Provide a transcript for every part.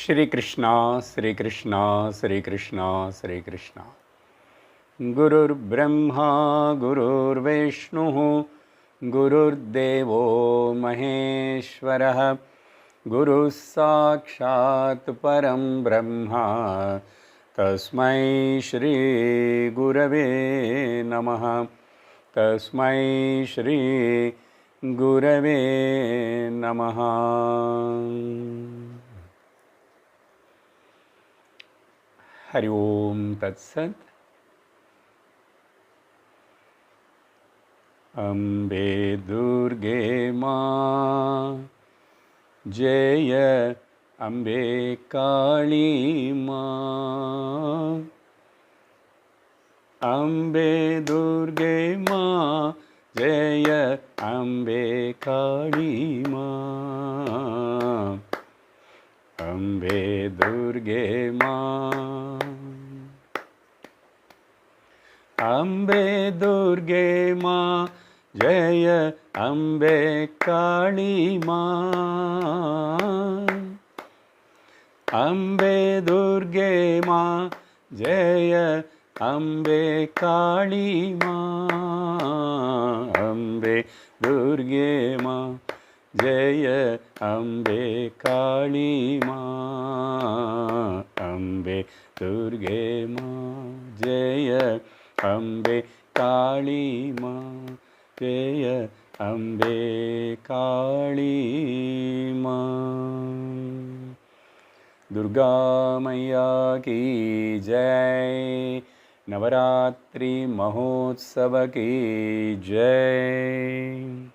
श्रीकृष्ण श्रीकृष्ण श्रीकृष्ण श्रीकृष्ण गुरुर्ब्रह्मा गुरुर्विष्णुः गुरुर्देवो महेश्वरः गुरुः साक्षात् परं ब्रह्म तस्मै श्री गुरवे नमः तस्मै श्री गुरवे नमः। हरि ओम तत्सत्। अम्बे दुर्गे माँ जय अम्बे काली माँ। अम्बे दुर्गे माँ जय अम्बे काली माँ। अम्बे दुर्गे माँ। अम्बे दुर्गे माँ जय अम्बे काली माँ। अम्बे दुर्गे माँ जय अम्बे काली माँ। अम्बे दुर्गे माँ जय अम्बे काली माँ। अम्बे दुर्गे माँ जय अम्बे काली माँ जय अम्बे काली माँ। दुर्गा मैया की जय। नवरात्रि महोत्सव की जय।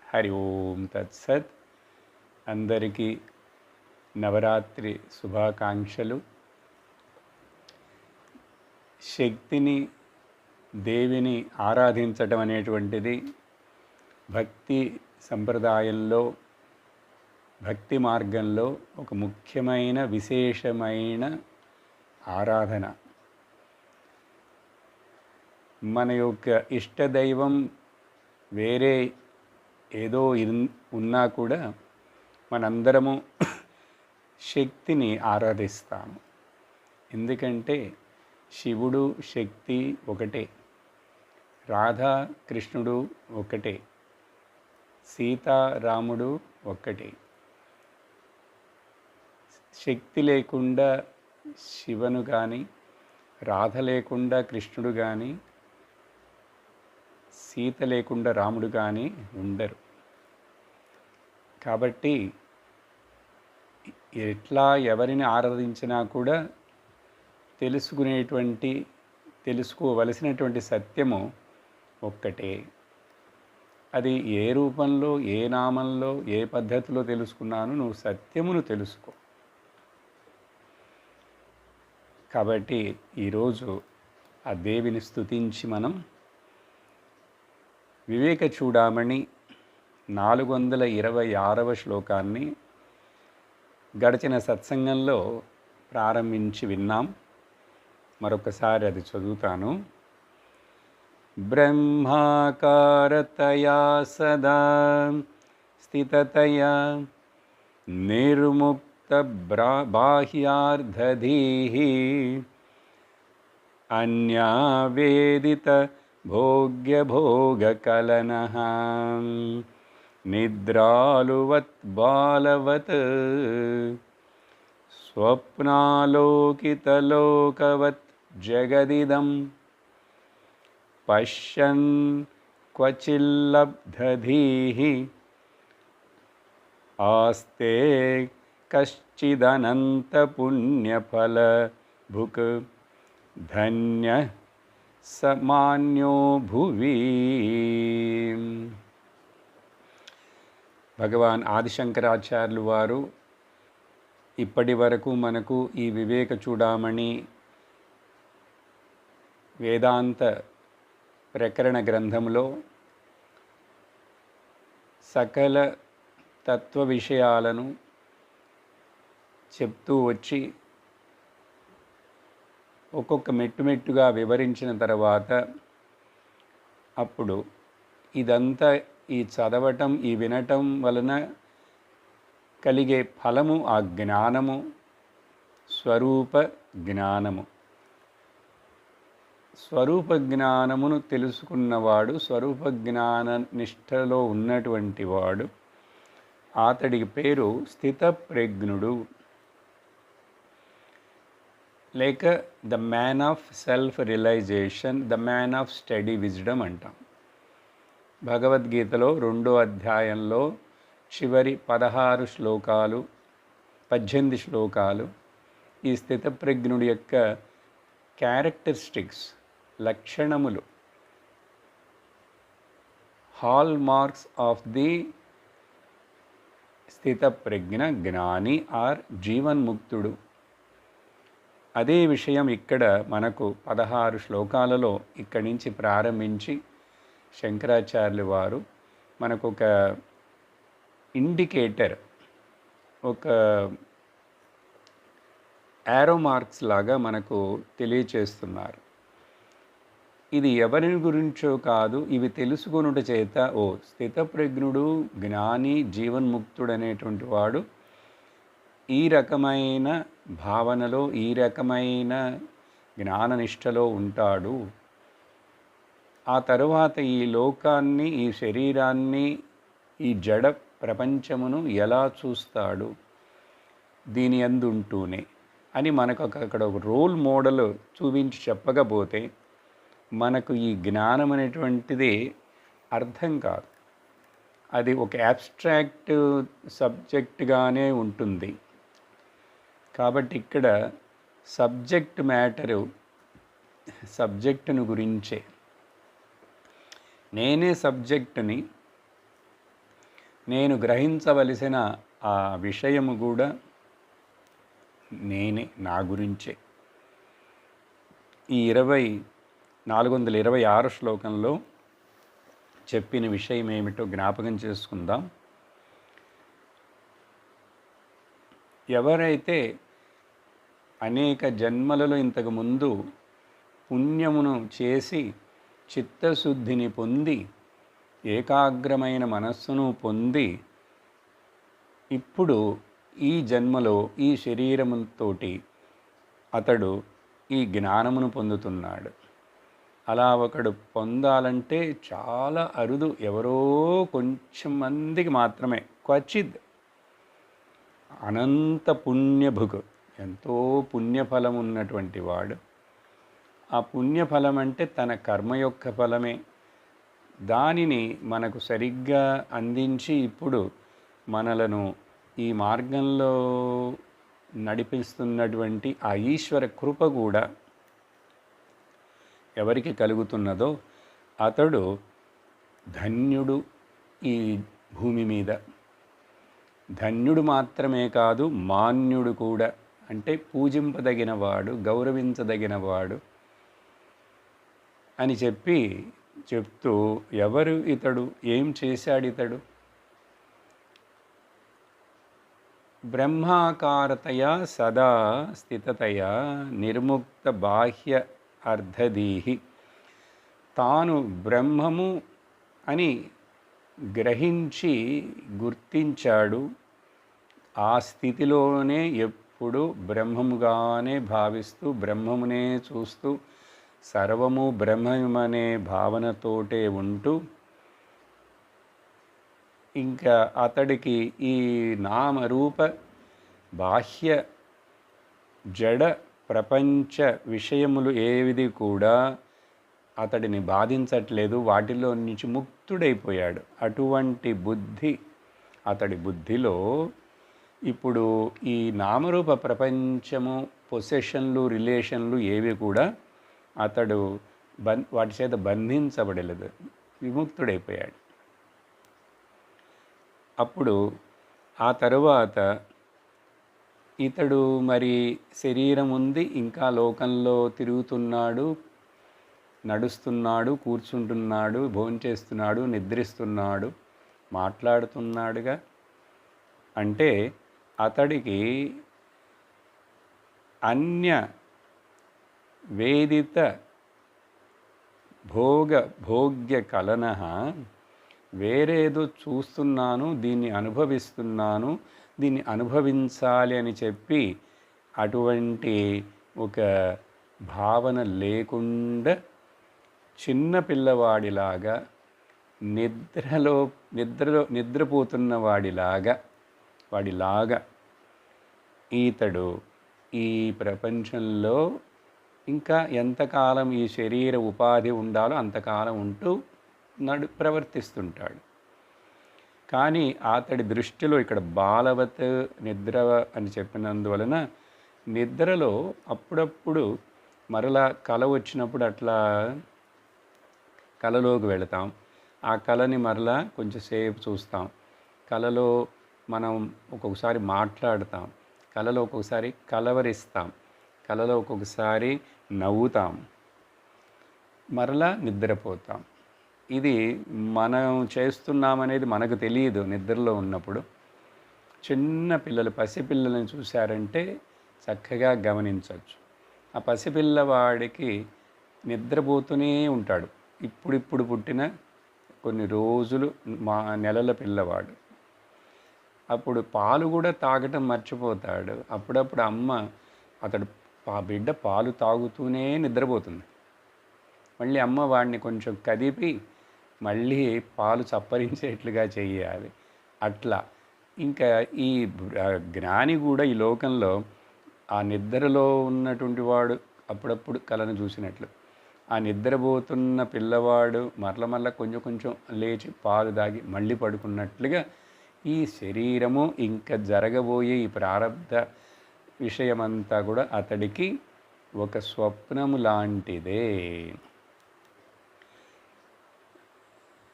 हरि ओम तत्सत्। अंदरिकी नवरात्रि శుభాకాంక్షలు। శక్తిని దేవిని ఆరాధించటం అనేటువంటిది భక్తి సంప్రదాయంలో భక్తి మార్గంలో ఒక ముఖ్యమైన విశేషమైన ఆరాధన. మన యొక్క ఇష్టదైవం వేరే ఏదో ఉన్నా కూడా మనందరము శక్తిని ఆరాధిస్తాము. ఎందుకంటే శివుడు శక్తి ఒకటే, రాధా కృష్ణుడు ఒకటే, సీతారాముడు ఒక్కటే. శక్తి లేకుండా శివను కానీ, రాధ లేకుండా కృష్ణుడు కానీ, సీత లేకుండా రాముడు కానీ ఉండరు. కాబట్టి ఎట్లా ఎవరిని ఆరాధించినా కూడా తెలుసుకోవలసినటువంటి సత్యము ఒక్కటే. అది ఏ రూపంలో, ఏ నామంలో, ఏ పద్ధతిలో తెలుసుకున్నాను, నువ్వు సత్యమును తెలుసుకో. కాబట్టి ఈరోజు ఆ దేవిని స్తుతించి మనం వివేక చూడామణి 426వ శ్లోకాన్ని గడిచిన సత్సంగంలో ప్రారంభించి విన్నాం. మరొకసారి అది చదువుతాను. బ్రహ్మాకారతయా సదా స్థితతయా నిర్ముక్త బాహ్యార్థధీః అన్యావేదిత భోగ్యభోగకలనః నిద్రాలువత్ బాలవత్ స్వప్నాలోకితలోకవత్ జగదిదం పశ్యన్ క్వచిల్లబ్ధధీః ఆస్తే కశ్చిదనంతపుణ్యఫలభుక్ ధన్యః సమాన్యో భువి. భగవాన్ ఆదిశంకరాచార్యులు వారు ఇప్పటి వరకు మనకు ఈ వివేక చూడామణి వేదాంత ప్రకరణ గ్రంథంలో సకల తత్వ విషయాలను చెప్తూ వచ్చి ఒక్కొక్క మెట్టుగా వివరించిన తర్వాత అప్పుడు ఇదంతా ఈ చదవటం, ఈ వినటం వలన కలిగే ఫలము ఆ జ్ఞానము, స్వరూప జ్ఞానము. స్వరూప జ్ఞానమును తెలుసుకున్నవాడు, స్వరూప జ్ఞాన నిష్ఠలో ఉన్నటువంటి వాడు, అతడికి పేరు స్థితప్రజ్ఞుడు, లేక the man of self realization, the man of study wisdom అంటాం. భగవద్గీతలో 2వ అధ్యాయంలో చివరి 16 శ్లోకాలు, 18 శ్లోకాలు ఈ స్థితప్రజ్ఞుడి యొక్క క్యారెక్టరిస్టిక్స్, లక్షణములు, హాల్ మార్క్స్ ఆఫ్ ది స్థితప్రజ్ఞ జ్ఞాని ఆర్ జీవన్ముక్తుడు. అదే విషయం ఇక్కడ మనకు 16 శ్లోకాలలో ఇక్కడి నుంచి ప్రారంభించి శంకరాచార్యులు వారు మనకు ఒక ఇండికేటర్, ఒక యారో మార్క్స్ లాగా మనకు తెలియచేస్తున్నారు. ఇది ఎవరి గురించో కాదు, ఇవి తెలుసుకొనుట చేత ఓ స్థితప్రజ్ఞుడు, జ్ఞాని, జీవన్ముక్తుడు అనేటువంటి వాడు ఈ రకమైన భావనలో, ఈ రకమైన జ్ఞాననిష్టలో ఉంటాడు. ఆ తరువాత ఈ లోకాన్ని, ఈ శరీరాన్ని, ఈ జడ ప్రపంచమును ఎలా చూస్తాడు దీని యందు ఉంటూనే అని మనకు అక్కడ ఒక రోల్ మోడల్ చూపించి చెప్పకపోతే మనకు ఈ జ్ఞానం అనేటువంటిది అర్థం కాదు. అది ఒక యాబ్స్ట్రాక్ట్ సబ్జెక్ట్గానే ఉంటుంది. కాబట్టి ఇక్కడ సబ్జెక్ట్ మ్యాటరు, సబ్జెక్టును గురించే. నేనే సబ్జెక్టుని, నేను గ్రహించవలసిన ఆ విషయము కూడా నేనే, నా గురించే. ఈ 426 శ్లోకంలో చెప్పిన విషయం ఏమిటో జ్ఞాపకం చేసుకుందాం. ఎవరైతే అనేక జన్మలలో ఇంతకుముందు పుణ్యమును చేసి చిత్తశుద్ధిని పొంది ఏకాగ్రమైన మనస్సును పొంది ఇప్పుడు ఈ జన్మలో ఈ శరీరముతోటి అతడు ఈ జ్ఞానమును పొందుతున్నాడు. అలా ఒకడు పొందాలంటే చాలా అరుదు, ఎవరో కొంచెం మందికి మాత్రమే, క్వచిత్. అనంత పుణ్యభుక్, ఎంతో పుణ్యఫలం ఉన్నటువంటి వాడు. ఆ పుణ్యఫలం అంటే తన కర్మ యొక్క ఫలమే. దానిని మనకు సరిగ్గా అందించి ఇప్పుడు మనలను ఈ మార్గంలో నడిపిస్తున్నటువంటి ఆ ఈశ్వర కృప కూడా ఎవరికి కలుగుతున్నదో అతడు ధన్యుడు. ఈ భూమి మీద ధన్యుడు మాత్రమే కాదు, మాన్యుడు కూడా. అంటే పూజింపదగినవాడు, గౌరవించదగినవాడు అని చెప్తూ ఎవరు ఇతడు, ఏం చేశాడు ఇతడు? బ్రహ్మాకారతయా సదా స్థితతయా నిర్ముక్త బాహ్య అర్ధదీహి. తాను బ్రహ్మము అని గ్రహించి గుర్తించాడు. ఆ స్థితిలోనే ఎప్పుడు బ్రహ్మముగానే భావిస్తూ, బ్రహ్మమునే చూస్తూ, సర్వము బ్రహ్మమనే భావనతోటే ఉంటూ, ఇంకా అతడికి ఈ నామరూప బాహ్య జడ ప్రపంచ విషయములు ఏవిది కూడా అతడిని బాధించట్లేదు, వాటిలో నుంచి ముక్తుడైపోయాడు. అటువంటి బుద్ధి అతడి బుద్ధిలో ఇప్పుడు ఈ నామరూప ప్రపంచము, పొసెషన్లు, రిలేషన్లు ఏవి కూడా అతడు వాటి చేత బంధించబడలేదు, విముక్తుడైపోయాడు. అప్పుడు ఆ తరువాత ఇతడు మరి శరీరం ఉంది, ఇంకా లోకంలో తిరుగుతున్నాడు, నడుస్తున్నాడు, కూర్చుంటున్నాడు, భోంచేస్తున్నాడు, నిద్రిస్తున్నాడు, మాట్లాడుతున్నాడుగా. అంటే అతడికి అన్య వేదిత భోగ్య కలన, వేరేదో చూస్తున్నాను, దీన్ని అనుభవిస్తున్నాను, దీన్ని అనుభవించాలి అని చెప్పి అటువంటి ఒక భావన లేకుండా చిన్న పిల్లవాడిలాగా నిద్రపోతున్న వాడిలాగా ఈతడు ఈ ప్రపంచంలో ఇంకా ఎంతకాలం ఈ శరీర ఉపాధి ఉండాలో అంతకాలం ఉంటూ ప్రవర్తిస్తుంటాడు. కానీ అతడి దృష్టిలో ఇక్కడ బాలవత్ నిద్ర అని చెప్పినందువలన నిద్రలో అప్పుడప్పుడు మరలా కల వచ్చినప్పుడు అట్లా కలలోకి వెళతాం. ఆ కళని మరలా కొంచెంసేపు చూస్తాం. కళలో మనం ఒక్కొక్కసారి మాట్లాడతాం, కళలో ఒక్కొక్కసారి కలవరిస్తాం, కళలో ఒక్కొక్కసారి నవ్వుతాం, మరలా నిద్రపోతాం. ఇది మనం చేస్తున్నామనేది మనకు తెలియదు. నిద్రలో ఉన్నప్పుడు చిన్న పిల్లలు, పసిపిల్లలను చూశారంటే చక్కగా గమనించవచ్చు. ఆ పసిపిల్లవాడికి నిద్రపోతూనే ఉంటాడు. ఇప్పుడిప్పుడు పుట్టిన కొన్ని రోజులు నెలల పిల్లవాడు. అప్పుడు పాలు కూడా తాగటం మర్చిపోతాడు. అప్పుడప్పుడు అతడు బిడ్డ పాలు తాగుతూనే నిద్రపోతుంది. మళ్ళీ అమ్మ వాడిని కొంచెం కదిపి మళ్ళీ పాలు చప్పరించేట్లుగా చేయాలి. అట్లా ఇంకా ఈ జ్ఞాని కూడా ఈ లోకంలో ఆ నిద్రలో ఉన్నటువంటి వాడు అప్పుడప్పుడు కలను చూసినట్లు, ఆ నిద్రపోతున్న పిల్లవాడు మరల కొంచెం కొంచెం లేచి పాలు దాగి మళ్ళీ పడుకున్నట్లుగా ఈ శరీరము ఇంకా జరగబోయే ఈ ప్రారబ్ధ విషయమంతా కూడా అతడికి ఒక స్వప్నము లాంటిదే.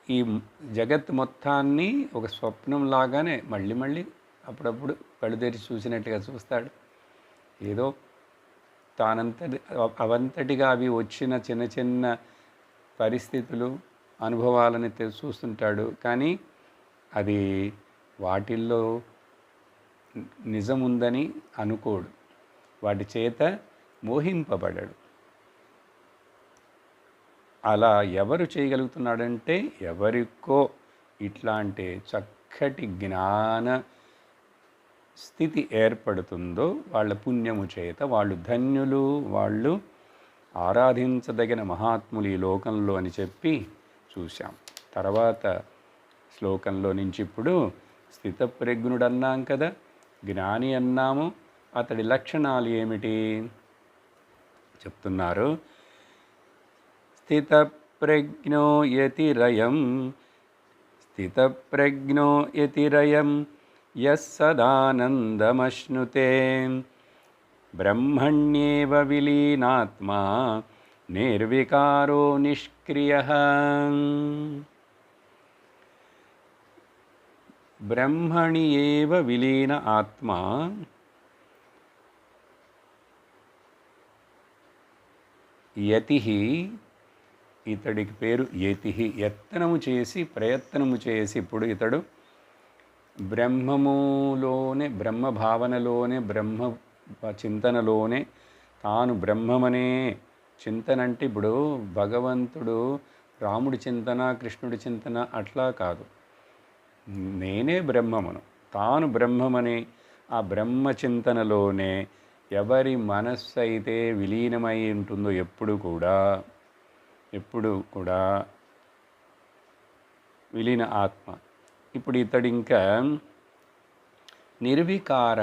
ఈ జగత్ మొత్తాన్ని ఒక స్వప్నం లాగానే మళ్ళీ అప్పుడప్పుడు కళ్ళు తెరిచి చూసినట్టుగా చూస్తాడు. ఏదో అవంతటిగా అవి వచ్చిన చిన్న చిన్న పరిస్థితులు, అనుభవాలని చూస్తుంటాడు. కానీ అది వాటిల్లో నిజముందని అనుకోడు, వాటి చేత మోహింపబడడు. అలా ఎవరు చేయగలుగుతున్నాడంటే ఎవరికో ఇట్లాంటి చక్కటి జ్ఞాన స్థితి ఏర్పడుతుందో వాళ్ళ పుణ్యము చేత వాళ్ళు ధన్యులు, వాళ్ళు ఆరాధించదగిన మహాత్ములు ఈ లోకంలో అని చెప్పి చూశాం. తర్వాత శ్లోకంలో నుంచి ఇప్పుడు స్థితప్రజ్ఞుడు అన్నాం కదా, జ్ఞాని అన్నాము. అతడి లక్షణాలు ఏమిటి చెప్తున్నారు. స్థితప్రజ్ఞో యతిరయం యస్సదానందమశ్నుతే బ్రహ్మణ్యేవ విలీనాత్మా నిర్వికారో నిష్క్రియః. బ్రహ్మణి ఏవ విలీన ఆత్మా యతి, ఇతడికి పేరు యతి. ప్రయత్నము చేసి ఇప్పుడు ఇతడు బ్రహ్మములోనే, బ్రహ్మభావనలోనే, బ్రహ్మ చింతనలోనే తాను బ్రహ్మమనే చింతన. అంటే ఇప్పుడు భగవంతుడు రాముడి చింతన, కృష్ణుడి చింతన అట్లా కాదు. నేనే బ్రహ్మమును, తాను బ్రహ్మమని ఆ బ్రహ్మ చింతనలోనే ఎవరి మనస్సు అయితే విలీనమై ఉంటుందో ఎప్పుడు కూడా విలీన ఆత్మ. ఇప్పుడు ఇతడు ఇంకా నిర్వికార,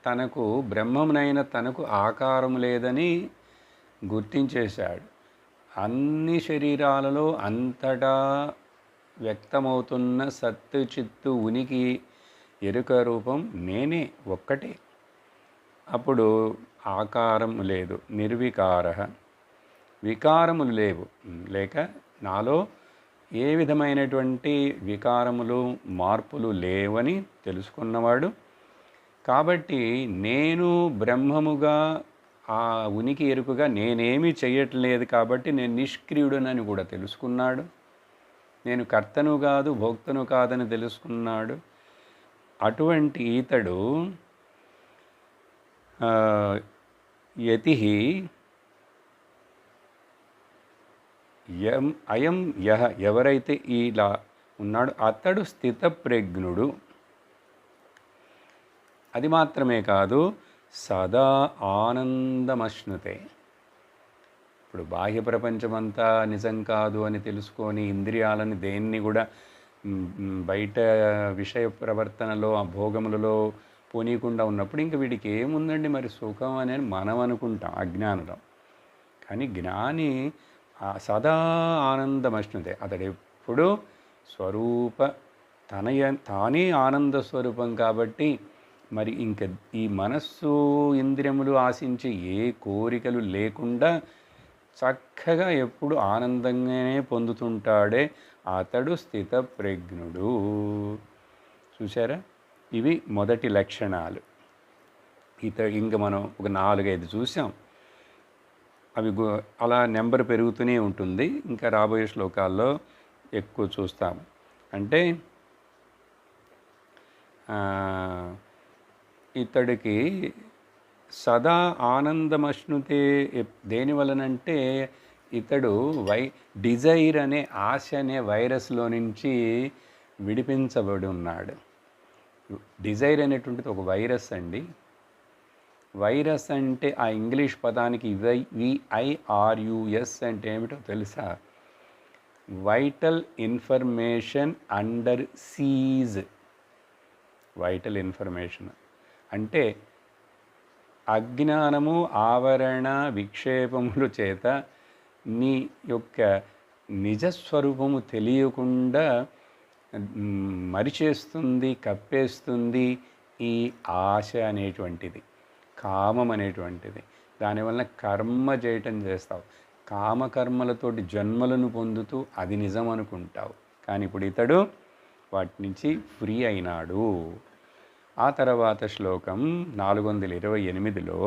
తనకు బ్రహ్మమునైన తనకు ఆకారము లేదని గుర్తించేశాడు. అన్ని శరీరాలలో అంతటా వ్యక్తమవుతున్న సత్తు చిత్తు ఉనికి ఎరుక రూపం నేనే ఒక్కటే. అప్పుడు ఆకారం లేదు, నిర్వికార, వికారములు లేక నాలో ఏ విధమైనటువంటి వికారములు మార్పులు లేవని తెలుసుకున్నవాడు. కాబట్టి నేను బ్రహ్మముగా ఆ ఉనికి ఎరుకగా నేనేమీ చేయట్లేదు కాబట్టి నేను నిష్క్రియుడనని కూడా తెలుసుకున్నాడు. నేను కర్తను కాదు, భోక్తను కాదని తెలుసుకున్నాడు. అటువంటి ఈతడు యతి అయం యహ, ఎవరైతే ఇలా ఉన్నాడు అతడు స్థితప్రజ్ఞుడు. అది మాత్రమే కాదు, సదా ఆనందమశ్నుతే. ఇప్పుడు బాహ్య ప్రపంచమంతా నిజం కాదు అని తెలుసుకొని ఇంద్రియాలని దేన్ని కూడా బయట విషయ ప్రవర్తనలో ఆ భోగములలో పోనీయకుండా ఉన్నప్పుడు ఇంక వీడికి ఏముందండి మరి సుఖం అని మనం అనుకుంటాం అజ్ఞానంలో. కానీ జ్ఞాని సదా ఆనందమశ్నుతే, అతడు ఎప్పుడూ స్వరూప తానే ఆనంద స్వరూపం. కాబట్టి మరి ఇంక ఈ మనస్సు ఇంద్రియములు ఆశించి ఏ కోరికలు లేకుండా చక్కగా ఎప్పుడు ఆనందంగానే పొందుతుంటాడే అతడు స్థితప్రజ్ఞుడు. చూసారా, ఇవి మొదటి లక్షణాలు. ఇంక మనం ఒక 4-5 చూసాం. అవి అలా నెంబర్ పెరుగుతూనే ఉంటుంది. ఇంకా రాబోయే శ్లోకాల్లో ఎక్కువ చూస్తాం. అంటే ఇతడికి సదా ఆనందమశ్నుతే దేనివలనంటే ఇతడు డిజైర్ అనే ఆశ అనే వైరస్లో నుంచి విడిపించబడి ఉన్నాడు. డిజైర్ అనేటువంటిది ఒక వైరస్ అండి. వైరస్ అంటే ఆ ఇంగ్లీష్ పదానికి VIRUS అంటే ఏమిటో తెలుసా? Vital information under seize. Vital information అంటే అజ్ఞానము ఆవరణ విక్షేపముల చేత నీ యొక్క నిజస్వరూపము తెలియకుండా మరిచేస్తుంది, కప్పేస్తుంది ఈ ఆశ అనేటువంటిది, కామం అనేటువంటిది. దానివల్ల కర్మ చేయటం చేస్తావు, కామకర్మలతోటి జన్మలను పొందుతూ అది నిజం అనుకుంటావు. కానీ ఇప్పుడు ఇతడు వాటి నుంచి ఫ్రీ అయినాడు. ఆ తర్వాత శ్లోకం 428లో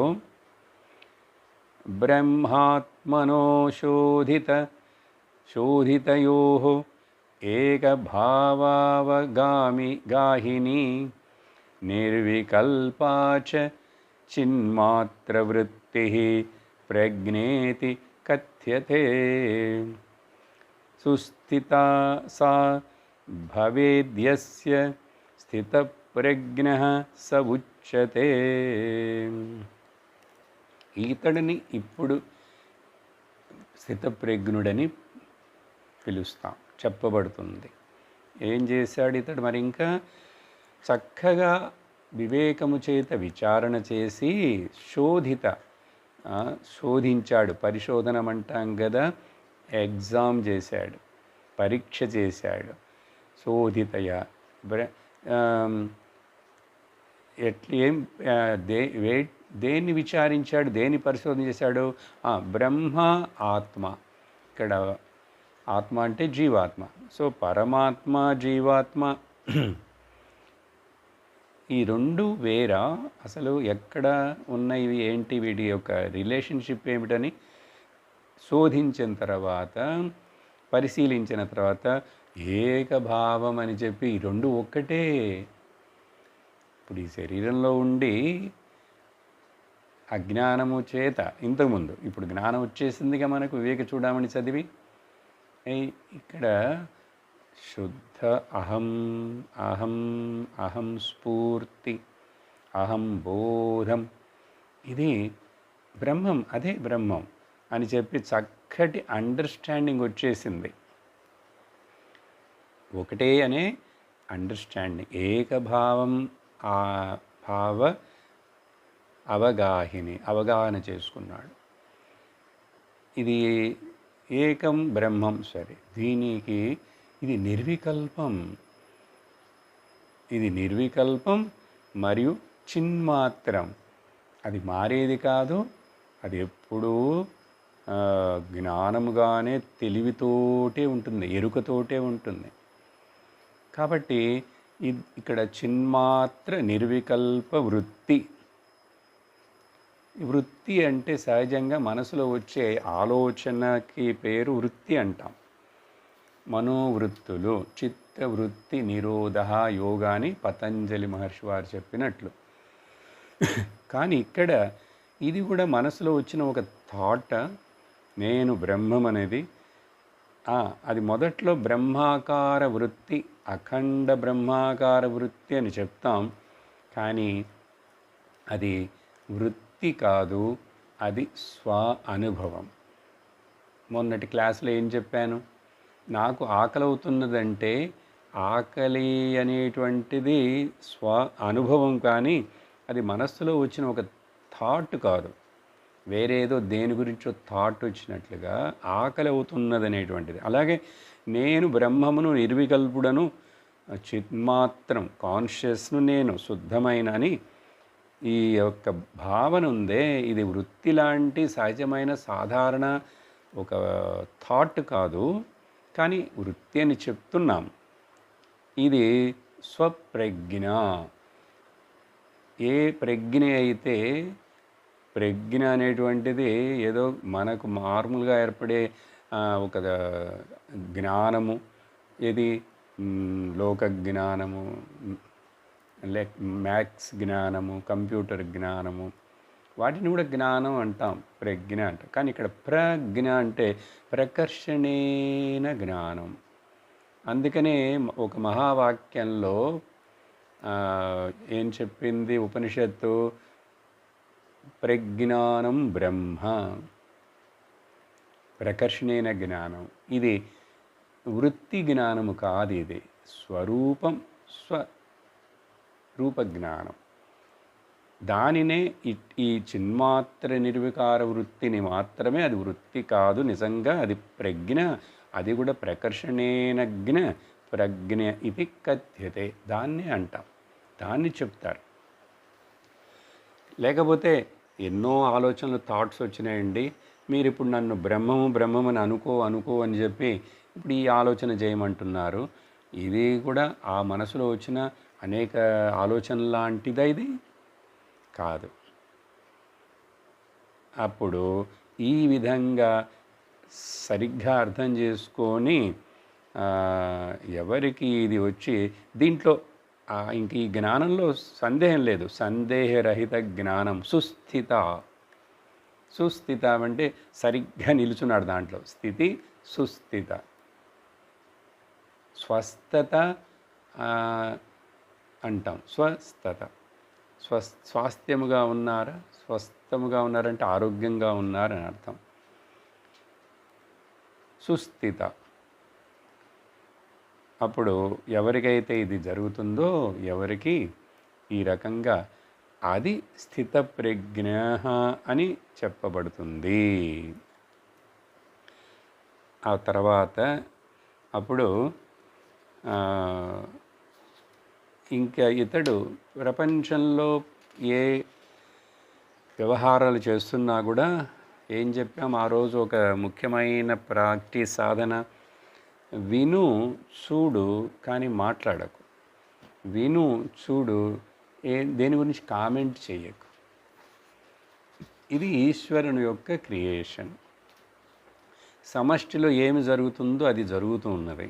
బ్రహ్మాత్మనో శోధితయో ఏకభావావగాహిని నిర్వికల్పాచ చిన్మాత్రవృత్తి ప్రజ్ఞేతి కథ్యతే. సుస్థితా సా భవేద్యస్య స్థితప్రజ్ఞః స ఉచ్యతే. ఇతడిని ఇప్పుడు స్థితప్రజ్ఞుడని పిలుస్తాం, చెప్పబడుతుంది. ఏం చేశాడు ఇతడు? మరి ఇంకా చక్కగా వివేకము చేత విచారణ చేసి శోధించాడు. పరిశోధనం అంటాం కదా, ఎగ్జామ్ చేశాడు, పరీక్ష చేశాడు. శోధితయ దేన్ని విచారించాడు, దేన్ని పరిశోధన చేశాడు? బ్రహ్మ ఆత్మ. ఇక్కడ ఆత్మ అంటే జీవాత్మ. సో పరమాత్మ జీవాత్మ ఈ రెండు వేరా? అసలు ఎక్కడ ఉన్నవి, ఏంటి వీటి యొక్క రిలేషన్షిప్ ఏమిటని శోధించిన తర్వాత, పరిశీలించిన తర్వాత ఏకభావం అని చెప్పి ఈ రెండు ఒక్కటే. ఇప్పుడు ఈ శరీరంలో ఉండి అజ్ఞానము చేత ఇంతకుముందు, ఇప్పుడు జ్ఞానం వచ్చేసిందిగా మనకు వివేక చూడమని చదివి, ఇక్కడ శుద్ధ అహం అహం అహం స్ఫూర్తి అహం బోధం, ఇది బ్రహ్మం, అదే బ్రహ్మం అని చెప్పి చక్కటి అండర్స్టాండింగ్ వచ్చేసింది. ఒకటే అనే అండర్స్టాండింగ్, ఏకభావం ఆ భావ అవగాహన చేసుకున్నాడు. ఇది ఏకం బ్రహ్మం. సరే, దీనికి ఇది నిర్వికల్పం. ఇది నిర్వికల్పం మరియు చిన్మాత్రం. అది మారేది కాదు, అది ఎప్పుడూ జ్ఞానముగానే తెలివితోటే ఉంటుంది, ఎరుకతోటే ఉంటుంది. కాబట్టి ఇక్కడ చిన్మాత్ర నిర్వికల్ప వృత్తి. వృత్తి అంటే సహజంగా మనసులో వచ్చే ఆలోచనకి పేరు వృత్తి అంటాం. మనోవృత్తులు, చిత్తవృత్తి నిరోధ యోగా అని పతంజలి మహర్షి వారు చెప్పినట్లు. కానీ ఇక్కడ ఇది కూడా మనసులో వచ్చిన ఒక థాట్, నేను బ్రహ్మం అనేది. అది మొదట్లో బ్రహ్మాకార వృత్తి, అఖండ బ్రహ్మాకార వృత్తి అని చెప్తాం. కానీ అది వృత్తి కాదు, అది స్వ అనుభవం. మొన్నటి క్లాసులో ఏం చెప్పాను? నాకు ఆకలి అవుతున్నదంటే ఆకలి అనేటువంటిది స్వ అనుభవం, కానీ అది మనస్సులో వచ్చిన ఒక థాట్ కాదు, వేరేదో దేని గురించో థాట్ వచ్చినట్లుగా ఆకలి అవుతున్నదనేటువంటిది. అలాగే నేను బ్రహ్మమును, నిర్వికల్పుడను, చిన్మాత్రం, కాన్షియస్ను, నేను శుద్ధమైన అని ఈ యొక్క భావన ఉందే, ఇది వృత్తి లాంటి సహజమైన సాధారణ ఒక థాట్ కాదు, కానీ వృత్తి అని చెప్తున్నాం. ఇది స్వప్రజ్ఞ. ఏ ప్రజ్ఞ అయితే, ప్రజ్ఞ అనేటువంటిది ఏదో మనకు మామూలుగా ఏర్పడే ఒక జ్ఞానము, ఏది లోక జ్ఞానము, మ్యాథ్స్ జ్ఞానము, కంప్యూటర్ జ్ఞానము, వాటిని కూడా జ్ఞానం అంటాం, ప్రజ్ఞ అంటాం. కానీ ఇక్కడ ప్రజ్ఞ అంటే ప్రకర్షణేన జ్ఞానం. అందుకనే ఒక మహావాక్యంలో ఏం చెప్పింది ఉపనిషత్తు? ప్రజ్ఞానం బ్రహ్మ, ప్రకర్షణేన జ్ఞానం. ఇది వృత్తి జ్ఞానము కాదు, ఇది స్వరూపం, స్వరూప జ్ఞానం. దానినే ఈ చిన్మాత్ర నిర్వికార వృత్తిని మాత్రమే, అది వృత్తి కాదు, నిజంగా అది ప్రజ్ఞ. అది కూడా ప్రకర్షణేన జ్ఞ ప్రజ్ఞ ఇది కథ్యతే, దాన్ని అంటాం, దాన్ని చెప్తారు. లేకపోతే ఎన్నో ఆలోచనలు, థాట్స్ వచ్చినాయండి, మీరు ఇప్పుడు నన్ను బ్రహ్మమని అనుకో అని చెప్పి ఇప్పుడు ఈ ఆలోచన చేయమంటున్నారు. ఇది కూడా ఆ మనసులో వచ్చిన అనేక ఆలోచనల లాంటిదా? ఇది కాదు. అప్పుడు ఈ విధంగా సరిగ్గా అర్థం చేసుకొని ఎవరికి ఇది వచ్చి దీంట్లో ఇంక ఈ జ్ఞానంలో సందేహం లేదు, సందేహరహిత జ్ఞానం, సుస్థిత అంటే సరిగ్గా నిలుచున్నాడు దాంట్లో, స్థితి సుస్థిత. స్వస్థత అంటాం, స్వస్థత, స్వాస్థ్యముగా ఉన్నారా, స్వస్థముగా ఉన్నారంటే ఆరోగ్యంగా ఉన్నారని అర్థం. సుస్థిత. అప్పుడు ఎవరికైతే ఇది జరుగుతుందో, ఎవరికి ఈ రకంగా, అది స్థితప్రజ్ఞ అని చెప్పబడుతుంది. ఆ తర్వాత అప్పుడు ఇంకా ఇతడు ప్రపంచంలో ఏ వ్యవహారాలు చేస్తున్నా కూడా ఏం చెప్పాం ఆ రోజు? ఒక ముఖ్యమైన ప్రాక్టీస్ సాధన, విను చూడు కానీ మాట్లాడకు, విను చూడు, దేని గురించి కామెంట్ చేయకు. ఇది ఈశ్వరుని యొక్క క్రియేషన్. సమష్టిలో ఏమి జరుగుతుందో అది జరుగుతూ ఉన్నది,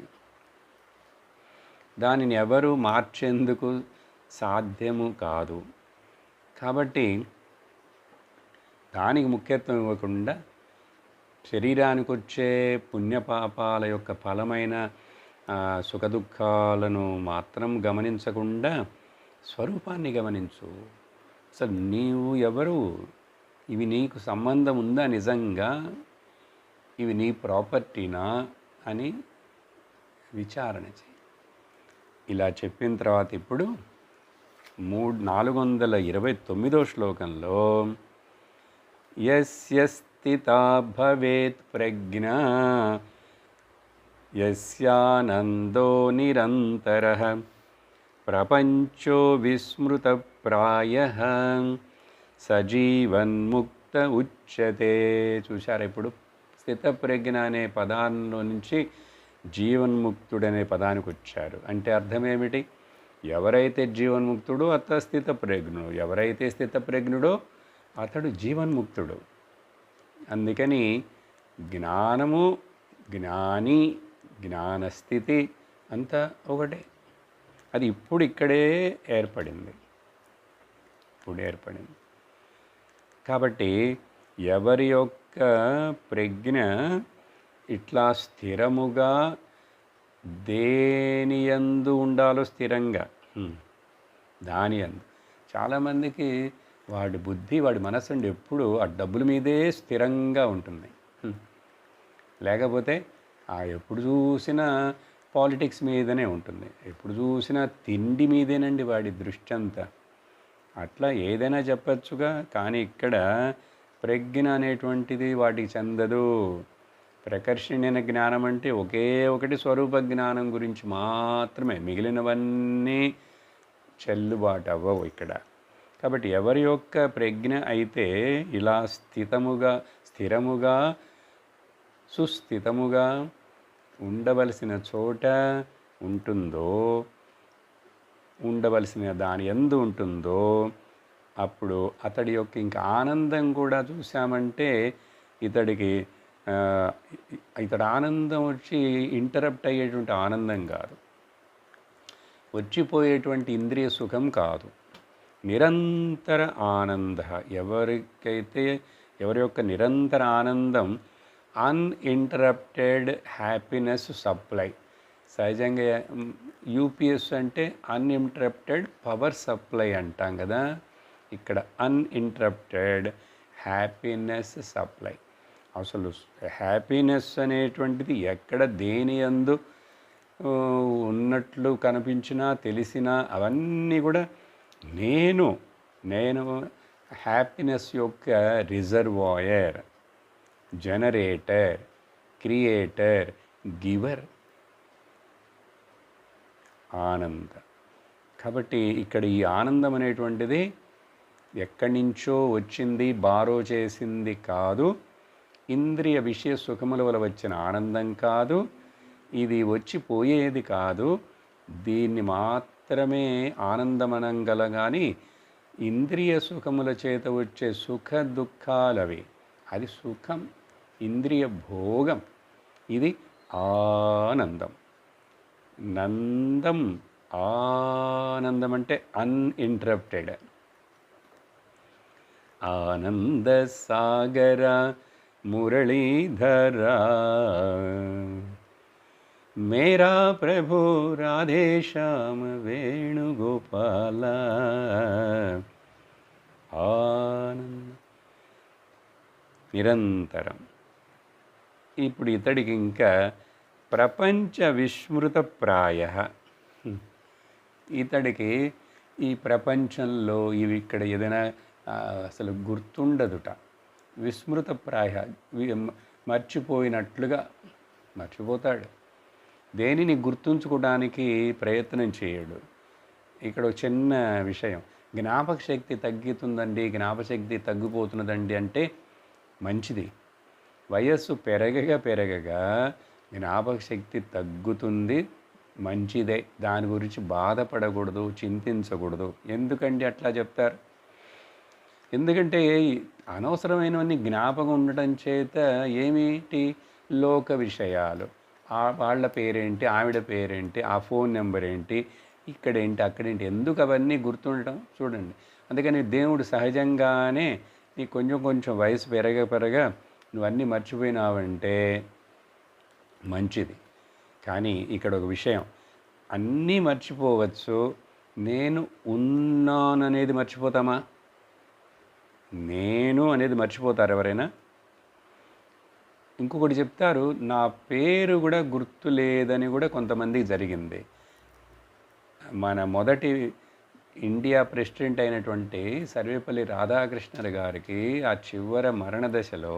దానిని ఎవరు మార్చేందుకు సాధ్యము కాదు. కాబట్టి దానికి ముఖ్యత్వం ఇవ్వకుండా శరీరానికి వచ్చే పుణ్యపాపాల యొక్క ఫలమైన సుఖదుఖాలను మాత్రం గమనించకుండా స్వరూపాన్ని గమనించు. అసలు నీవు ఎవరు? ఇవి నీకు సంబంధం ఉందా నిజంగా? ఇవి నీ ప్రాపర్టీనా అని విచారణ చేయి. ఇలా చెప్పిన తర్వాత ఇప్పుడు 429వ శ్లోకంలో యస్య స్థితా భవేత్ ప్రజ్ఞా యస్యానందో నిరంతరః ప్రపంచో విస్మృతప్రాయః సజీవన్ముక్త ఉచ్యతే. చూశారు ఇప్పుడు? స్థితప్రజ్ఞ అనే పదాల్లో నుంచి జీవన్ముక్తుడనే పదానికి వచ్చారు. అంటే అర్థం ఏమిటి? ఎవరైతే జీవన్ముక్తుడో అతడు స్థితప్రజ్ఞుడు, ఎవరైతే స్థితప్రజ్ఞుడో అతడు జీవన్ముక్తుడు. అందుకని జ్ఞానము, జ్ఞాని, జ్ఞానస్థితి అంతా ఒకటే. అది ఇప్పుడు ఇక్కడే ఏర్పడింది, కాబట్టి ఎవరి యొక్క ప్రజ్ఞ ఇట్లా స్థిరముగా దేనియందు ఉండాలో స్థిరంగా దాని యందు. చాలామందికి వాడి బుద్ధి వాడి మనసు అండి ఎప్పుడు ఆ డబ్బుల మీదే స్థిరంగా ఉంటుంది. లేకపోతే ఎప్పుడు చూసినా పాలిటిక్స్ మీదనే ఉంటుంది, ఎప్పుడు చూసినా తిండి మీదేనండి వాడి దృష్టి అంతా. అట్లా ఏదైనా చెప్పచ్చుగా, కానీ ఇక్కడ ప్రజ్ఞ అనేటువంటిది వాటికి చెందదు. ప్రకర్షణీయ జ్ఞానం అంటే ఒకే ఒకటి స్వరూప జ్ఞానం గురించి మాత్రమే, మిగిలినవన్నీ చెల్లుబాటు అవ్వవు ఇక్కడ. కాబట్టి ఎవరి యొక్క ప్రజ్ఞ అయితే ఇలా స్థిరముగా సుస్థితముగా ఉండవలసిన చోట ఉంటుందో, ఉండవలసిన దాని యందు ఉంటుందో, అప్పుడు అతడి యొక్క ఇంకా ఆనందం కూడా చూసామంటే ఇతడి ఆనందం వచ్చి ఇంటరప్ట్ అయ్యేటువంటి ఆనందం కాదు, వచ్చిపోయేటువంటి ఇంద్రియ సుఖం కాదు, నిరంతర ఆనంద. ఎవరి యొక్క నిరంతర ఆనందం అన్ఇంటరప్టెడ్ హ్యాపీనెస్ సప్లై. సహజంగా యూపీఎస్ అంటే అన్ఇంటరప్టెడ్ పవర్ సప్లై అంటాం కదా, ఇక్కడ అన్ఇంటరప్టెడ్ హ్యాపీనెస్ సప్లై. అసలు హ్యాపీనెస్ అనేటువంటిది ఎక్కడ దేని యందు ఉన్నట్లు కనిపించినా తెలిసినా అవన్నీ కూడా నేను హ్యాపీనెస్ యొక్క రిజర్వాయర్, జనరేటర్, క్రియేటర్, గివర్, ఆనంద. కాబట్టి ఇక్కడ ఈ ఆనందం అనేటువంటిది ఎక్కడి నుంచో వచ్చింది, బారో చేసింది కాదు, ఇంద్రియ విషయ సుఖముల వల్ల వచ్చిన ఆనందం కాదు, ఇది వచ్చిపోయేది కాదు. దీన్ని మాత్రమే ఆనందమనంగల కానీ ఇంద్రియ సుఖముల చేత వచ్చే సుఖ దుఃఖాలవి, అది సుఖం, ఇంద్రియ భోగం, ఇది ఆనందం. నందం, ఆనందం అంటే అన్ఇంటరప్టెడ్. ఆనంద సాగర మురళీధర మేరా ప్రభు రాధేశ్యామ వేణుగోపాల. ఆనంద నిరంతరం. ఇప్పుడు ఇతడికి ఇంకా ప్రపంచ విస్మృత ప్రాయ. ఇతడికి ఈ ప్రపంచంలో ఇవి ఇక్కడ ఏదైనా అసలు గుర్తుండదుట. విస్మృత ప్రాయ, మర్చిపోతాడు. దేనిని గుర్తుంచుకోవడానికి ప్రయత్నం చేయడు. ఇక్కడ ఒక చిన్న విషయం, జ్ఞాపక శక్తి తగ్గుతుందండి, జ్ఞాపకశక్తి తగ్గిపోతున్నదండి అంటే మంచిది. వయస్సు పెరగగా జ్ఞాపక శక్తి తగ్గుతుంది, మంచిదే. దాని గురించి బాధపడకూడదు, చింతించకూడదు. ఎందుకండి అట్లా చెప్తారు? ఎందుకంటే అనవసరమైనవన్నీ జ్ఞాపకం ఉండటం చేత ఏమిటి, లోక విషయాలు, వాళ్ళ పేరేంటి, ఆవిడ పేరేంటి, ఆ ఫోన్ నెంబర్ ఏంటి, ఇక్కడేంటి, అక్కడేంటి, ఎందుకు అవన్నీ గుర్తుండటం? చూడండి, అందుకని దేవుడు సహజంగానే నీకు కొంచెం వయసు పెరగ నువ్వన్నీ మర్చిపోయినావంటే మంచిది. కానీ ఇక్కడ ఒక విషయం, అన్నీ మర్చిపోవచ్చు, నేను ఉన్నాననేది మర్చిపోతామా? నేను అనేది మర్చిపోతారు ఎవరైనా? ఇంకొకటి చెప్తారు, నా పేరు కూడా గుర్తు లేదని కూడా కొంతమందికి జరిగింది. మన మొదటి ఇండియా ప్రెసిడెంట్ అయినటువంటి సర్వేపల్లి రాధాకృష్ణన్ గారికి ఆ చివర మరణ దశలో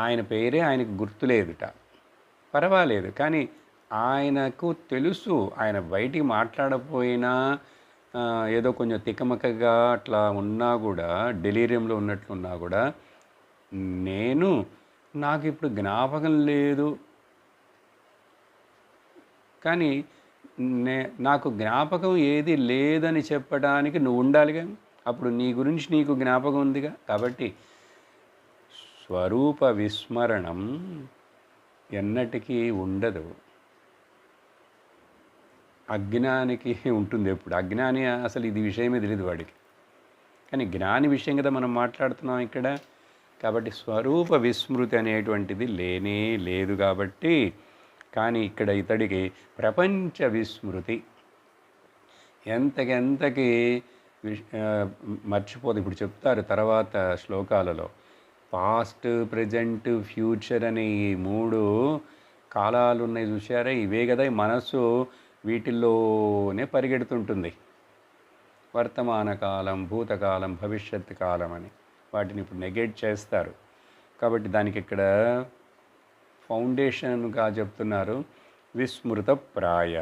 ఆయన పేరే ఆయనకు గుర్తులేదుట. పర్వాలేదు, కానీ ఆయనకు తెలుసు, ఆయన బయటికి మాట్లాడపోయినా ఏదో కొంచెం తికమకగా అట్లా ఉన్నా కూడా, డెలీరియంలో ఉన్నట్లున్నా కూడా, నాకు ఇప్పుడు జ్ఞాపకం లేదు, కానీ నాకు జ్ఞాపకం ఏది లేదని చెప్పడానికి నువ్వు ఉండాలిగా, అప్పుడు నీ గురించి నీకు జ్ఞాపకం ఉందిగా. కాబట్టి స్వరూప విస్మరణం ఎన్నటికీ ఉండదు. అజ్ఞానికి ఉంటుంది ఎప్పుడు. అజ్ఞాని అసలు ఇది విషయమే తెలియదు వాడికి, కానీ జ్ఞాని విషయం కదా మనం మాట్లాడుతున్నాం ఇక్కడ. కాబట్టి స్వరూప విస్మృతి అనేటువంటిది లేనే లేదు. కాబట్టి కానీ ఇక్కడ ఇతడికి ప్రపంచ విస్మృతి, ఎంతకి మర్చిపోదు. ఇప్పుడు చెప్తారు తర్వాత శ్లోకాలలో. పాస్ట్, ప్రెజెంట్, ఫ్యూచర్ అనే ఈ 3 కాలాలు ఉన్నాయి చూసారా? ఇవే కదా ఈ మనస్సు వీటిల్లోనే పరిగెడుతుంటుంది. వర్తమాన కాలం, భూతకాలం, భవిష్యత్ కాలం అని వాటిని ఇప్పుడు నెగెట్ చేస్తారు. కాబట్టి దానికి ఇక్కడ ఫౌండేషన్గా చెప్తున్నారు విస్మృత ప్రాయ.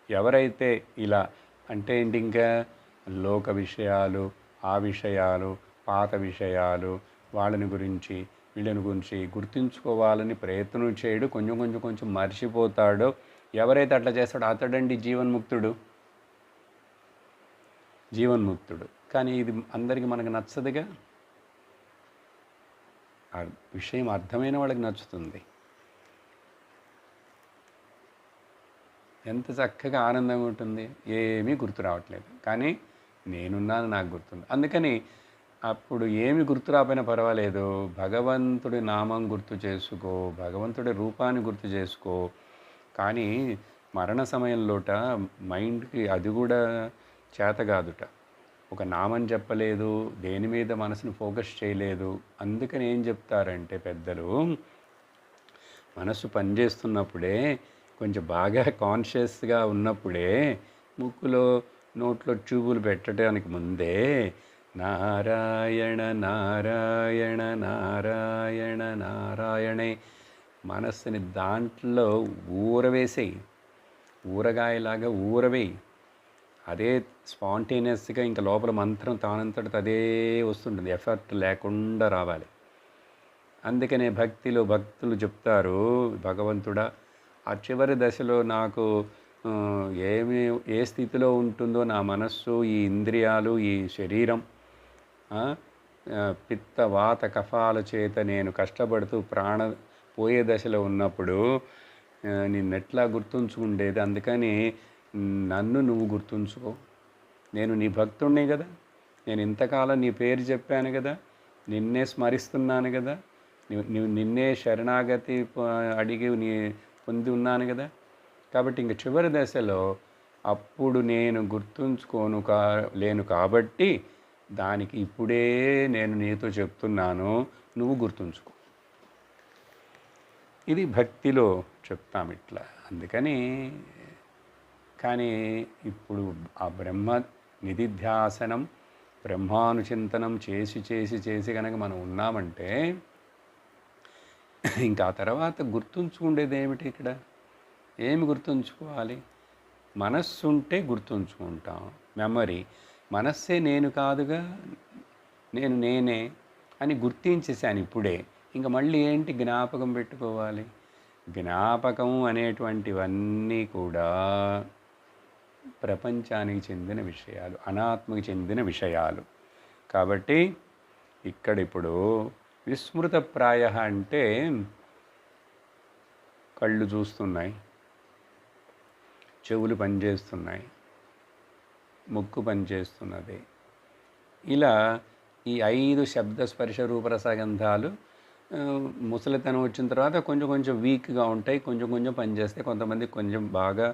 ఎవరైతే ఇలా అంటే ఏంటి, ఇంకా లోక విషయాలు, ఆ విషయాలు, పాత విషయాలు, వాళ్ళని గురించి వీళ్ళని గురించి గుర్తుంచుకోవాలని ప్రయత్నం చేయడు, కొంచెం కొంచెం కొంచెం మర్చిపోతాడో, ఎవరైతే అట్లా చేస్తాడో అతడండి జీవన్ముక్తుడు. కానీ ఇది అందరికీ మనకు నచ్చదుగా. ఆ విషయం అర్థమైన వాళ్ళకి నచ్చుతుంది. ఎంత చక్కగా ఆనందంగా ఉంటుంది, ఏమీ గుర్తు రావట్లేదు, కానీ నేనున్నాను, నాకు గుర్తుంది. అందుకని అప్పుడు ఏమి గుర్తు రాకపోయినా పర్వాలేదు, భగవంతుడి నామం గుర్తు చేసుకో, భగవంతుడి రూపాన్ని గుర్తు చేసుకో. కానీ మరణ సమయంలోట మైండ్కి అది కూడా చేత కాదుట. ఒక నామం చెప్పలేదు, దేని మీద మనసును ఫోకస్ చేయలేదు. అందుకని ఏం చెప్తారంటే పెద్దలు, మనసు పనిచేస్తున్నప్పుడే కొంచెం బాగా కాన్షియస్గా ఉన్నప్పుడే ముక్కులో నోట్లో ట్యూబులు పెట్టడానికి ముందే నారాయణ నారాయణ నారాయణ నారాయణే మనస్సుని దాంట్లో ఊరవేసేయి, ఊరగాయలాగా ఊరవేయి. అదే స్పాంటేనియస్గా ఇంకా లోపల మంత్రం తానంతటితో అదే వస్తుంటుంది, ఎఫర్ట్ లేకుండా రావాలి. అందుకనే భక్తులు చెప్తారు, భగవంతుడా ఆ చివరి దశలో నాకు ఏ స్థితిలో ఉంటుందో నా మనస్సు, ఈ ఇంద్రియాలు, ఈ శరీరం, పిత్త వాత కఫాల చేత నేను కష్టపడుతూ పోయే దశలో ఉన్నప్పుడు నిన్నెట్లా గుర్తుంచుకుండేది. అందుకని నన్ను నువ్వు గుర్తుంచుకో. నేను నీ భక్తుడిని కదా, నేను ఇంతకాలం నీ పేరు చెప్పాను కదా, నిన్నే స్మరిస్తున్నాను కదా, నిన్నే శరణాగతి అడిగి పొంది ఉన్నాను కదా. కాబట్టి ఇంక చివరి దశలో అప్పుడు నేను లేను కాబట్టి దానికి ఇప్పుడే నేను నీతో చెప్తున్నాను, నువ్వు గుర్తుంచుకో. ఇది భక్తిలో చెప్తాం ఇట్లా. అందుకని కానీ ఇప్పుడు ఆ బ్రహ్మ నిధిధ్యాసనం, బ్రహ్మానుచింతనం చేసి కనుక మనం ఉన్నామంటే ఇంకా ఆ తర్వాత గుర్తుంచుకుండేది ఏమిటి? ఇక్కడ ఏమి గుర్తుంచుకోవాలి? మనస్సు ఉంటే గుర్తుంచుకుంటాం. మెమరీ. మనస్సే నేను కాదుగా, నేనే అని గుర్తించేసాను ఇప్పుడే. ఇంకా మళ్ళీ ఏంటి జ్ఞాపకం పెట్టుకోవాలి? జ్ఞాపకం అనేటువంటివన్నీ కూడా ప్రపంచానికి చెందిన విషయాలు, అనాత్మకి చెందిన విషయాలు. కాబట్టి ఇక్కడ ఇప్పుడు విస్మృత ప్రాయ అంటే కళ్ళు చూస్తున్నాయి, చెవులు పనిచేస్తున్నాయి, ముక్కు పనిచేస్తున్నది. ఇలా ఈ 5 శబ్ద స్పర్శ రూపరసగంధాలు ముసలితనం వచ్చిన తర్వాత కొంచెం కొంచెం వీక్గా ఉంటాయి, కొంచెం కొంచెం పనిచేస్తాయి. కొంతమంది కొంచెం బాగా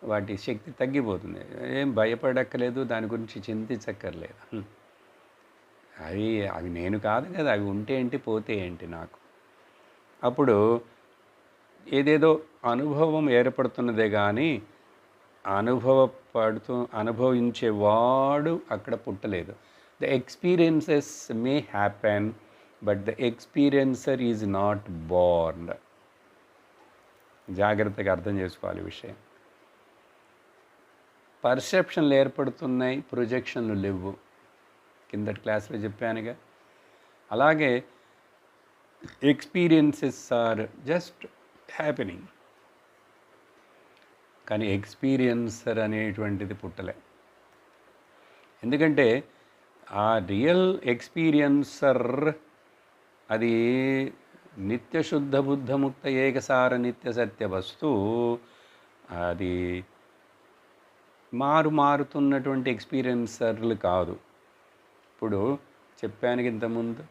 వాటి శక్తి తగ్గిపోతుంది. ఏం భయపడక్కర్లేదు, దాని గురించి చింతించక్కర్లేదు. అవి నేను కాదు కదా, అవి ఉంటే ఏంటి పోతే ఏంటి నాకు. అప్పుడు ఏదేదో అనుభవం ఏర్పడుతున్నదే కానీ అనుభవించేవాడు అక్కడ పుట్టలేదు. The experiences may happen, but the experiencer is not Born. జాగ్రత్తగా అర్థం చేసుకోవాలి విషయం. పర్సెప్షన్లు ఏర్పడుతున్నాయి, ప్రొజెక్షన్లు లేవు. కిందటి క్లాస్లో చెప్పానుగా. అలాగే ఎక్స్పీరియన్సెస్ ఆర్ జస్ట్ హ్యాపెనింగ్, కానీ ఎక్స్పీరియన్సర్ అనేటువంటిది పుట్టలే. ఎందుకంటే ఆ రియల్ ఎక్స్పీరియన్సర్ అది నిత్యశుద్ధ బుద్ధముక్త ఏకసార నిత్య సత్య వస్తువు. అది మారుతున్నటువంటి ఎక్స్పీరియన్సర్లు కాదు. ఇప్పుడు చెప్పాను ఇంతకుముందు,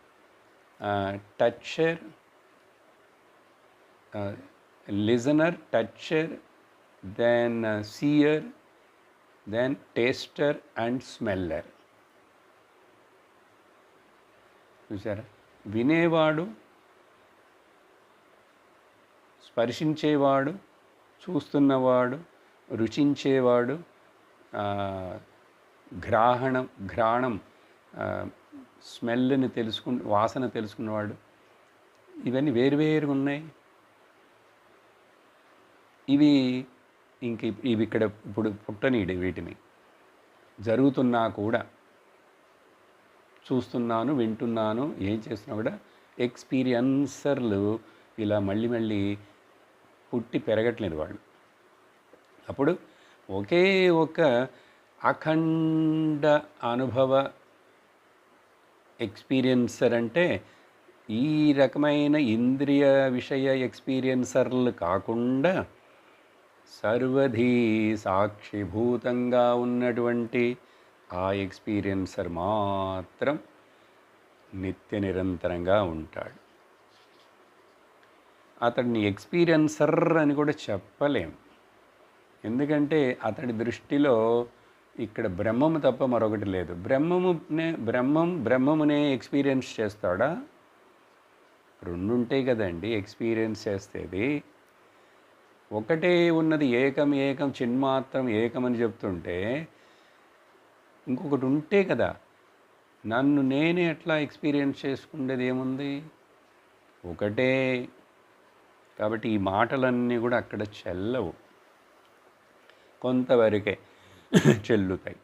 toucher, listener, toucher, then seer, then taster and smeller. చూసారా? వినేవాడు, స్పర్శించేవాడు, చూస్తున్నవాడు, రుచించేవాడు, ఘ్రాణం స్మెల్ని వాసన తెలుసుకున్నవాడు, ఇవన్నీ వేరువేరుగా ఉన్నాయి. ఇవి ఇక్కడ ఇప్పుడు పుట్టనీడు వీటిని. జరుగుతున్నా కూడా, చూస్తున్నాను, వింటున్నాను, ఏం చేస్తున్నా కూడా ఎక్స్పీరియన్సర్లు ఇలా మళ్ళీ మళ్ళీ పుట్టి పెరగట్లేదు వాళ్ళు. అప్పుడు ఒకే ఒక అఖండ అనుభవ ఎక్స్పీరియన్సర్ అంటే ఈ రకమైన ఇంద్రియ విషయ ఎక్స్పీరియన్సర్లు కాకుండా సర్వధీ సాక్షిభూతంగా ఉన్నటువంటి ఆ ఎక్స్పీరియన్సర్ మాత్రం నిత్య నిరంతరంగా ఉంటాడు. అతడిని ఎక్స్పీరియన్సర్ అని కూడా చెప్పలేం. ఎందుకంటే అతడి దృష్టిలో ఇక్కడ బ్రహ్మము తప్ప మరొకటి లేదు. బ్రహ్మమునే ఎక్స్పీరియన్స్ చేస్తాడా? రెండు ఉంటాయి కదండి ఎక్స్పీరియన్స్ చేసేది. ఒకటే ఉన్నది ఏకం చిన్మాత్రం ఏకం అని చెప్తుంటే ఇంకొకటి ఉంటే కదా. నన్ను నేనే ఎట్లా ఎక్స్పీరియన్స్ చేసుకునేది ఏముంది? ఒకటే. కాబట్టి ఈ మాటలన్నీ కూడా అక్కడ చెల్లవు, కొంతవరకే చెల్లుతాయి.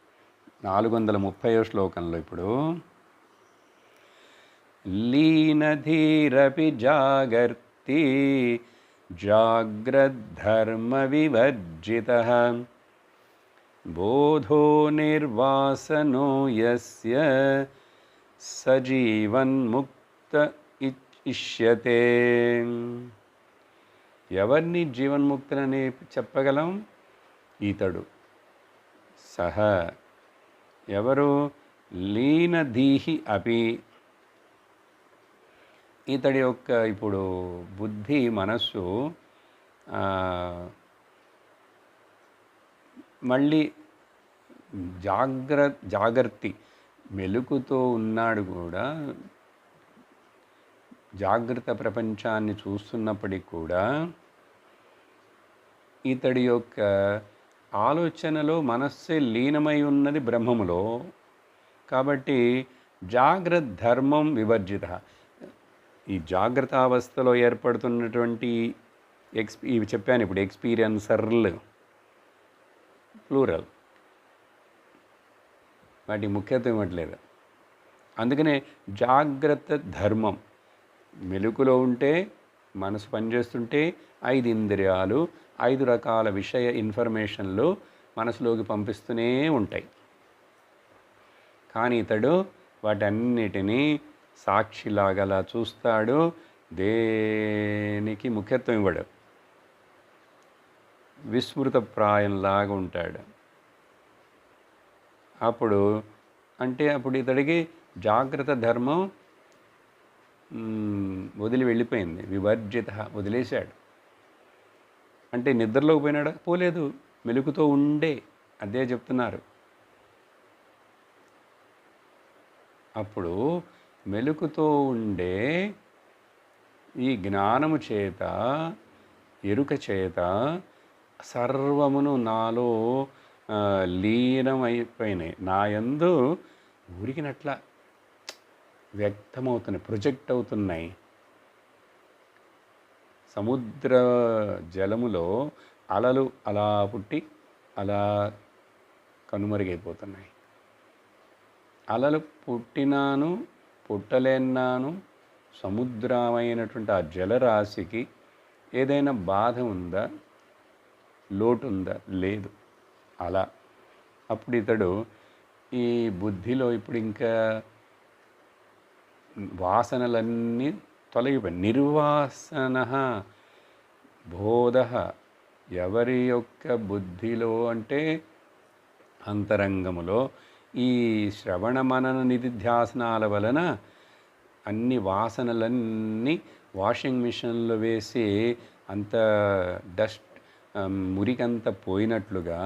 430వ శ్లోకంలో ఇప్పుడు లీనధీరపి జాగర్తి జాగ్రద్ధర్మ వివర్జితః బోధో నిర్వాసనో యస్య సజీవన్ముక్త ఇష్యతే. ఎవరిని జీవన్ముక్తులని చెప్పగలం? ఈతడు. సహ ఎవరు? లీనధీహి అపి. ఇతడి యొక్క ఇప్పుడు బుద్ధి మనస్సు మళ్ళీ జాగ్రత్త మెలుకుతో ఉన్నాడు కూడా, జాగ్రత్త ప్రపంచాన్ని చూస్తున్నప్పటికీ కూడా ఇతడి యొక్క ఆలోచనలో మనస్సే లీనమై ఉన్నది బ్రహ్మములో. కాబట్టి జాగ్రత్త ధర్మం వివర్జిత. ఈ జాగ్రత్త అవస్థలో ఏర్పడుతున్నటువంటి ఇవి చెప్పాను ఇప్పుడు, ఎక్స్పీరియన్సర్లు ప్లూరల్, వాటి ముఖ్యత్వం ఇవ్వట్లేదు. అందుకనే జాగ్రత్త ధర్మం, మెలుకులో ఉంటే మనసు పనిచేస్తుంటే 5 ఇంద్రియాలు 5 రకాల విషయ ఇన్ఫర్మేషన్లు మనసులోకి పంపిస్తూనే ఉంటాయి. కానీ ఇతడు వాటన్నిటినీ సాక్షిలాగలా చూస్తాడు, దేనికి ముఖ్యత్వం ఇవ్వడు, విస్మృత ప్రాయంలాగా ఉంటాడు. అప్పుడు ఇతడికి జాగ్రత్త ధర్మం వదిలి వెళ్ళిపోయింది. వివర్జిత, వదిలేశాడు. అంటే నిద్రలోకి పోయినాడా? పోలేదు, మెలుకుతో ఉండే. అదే చెప్తున్నారు. అప్పుడు మెలుకుతో ఉండే ఈ జ్ఞానము చేత, ఎరుక చేత సర్వమును నాలో లీనమైపోయినాయి, నా యందు ఊరికినట్ల వ్యక్తమవుతున్నాయి, ప్రొజెక్ట్ అవుతున్నాయి. సముద్ర జలములో అలలు అలా పుట్టి అలా కనుమరుగైపోతున్నాయి. అలలు పుట్టినాను పుట్టలేన్నాను, సముద్రమైనటువంటి ఆ జలరాశికి ఏదైనా బాధ ఉందా, లోటు ఉందా? లేదు. అలా అప్పుడు ఇతడు ఈ బుద్ధిలో ఇప్పుడు ఇంకా వాసనలన్నీ తొలగిపోయి నిర్వాసన బోధ. ఎవరి యొక్క బుద్ధిలో అంటే అంతరంగములో ఈ శ్రవణ మనన నిధిధ్యాసనాల వలన అన్ని వాసనలన్నీ వాషింగ్ మిషన్లో వేసి అంత డస్ట్ మురికంతా పోయినట్లుగా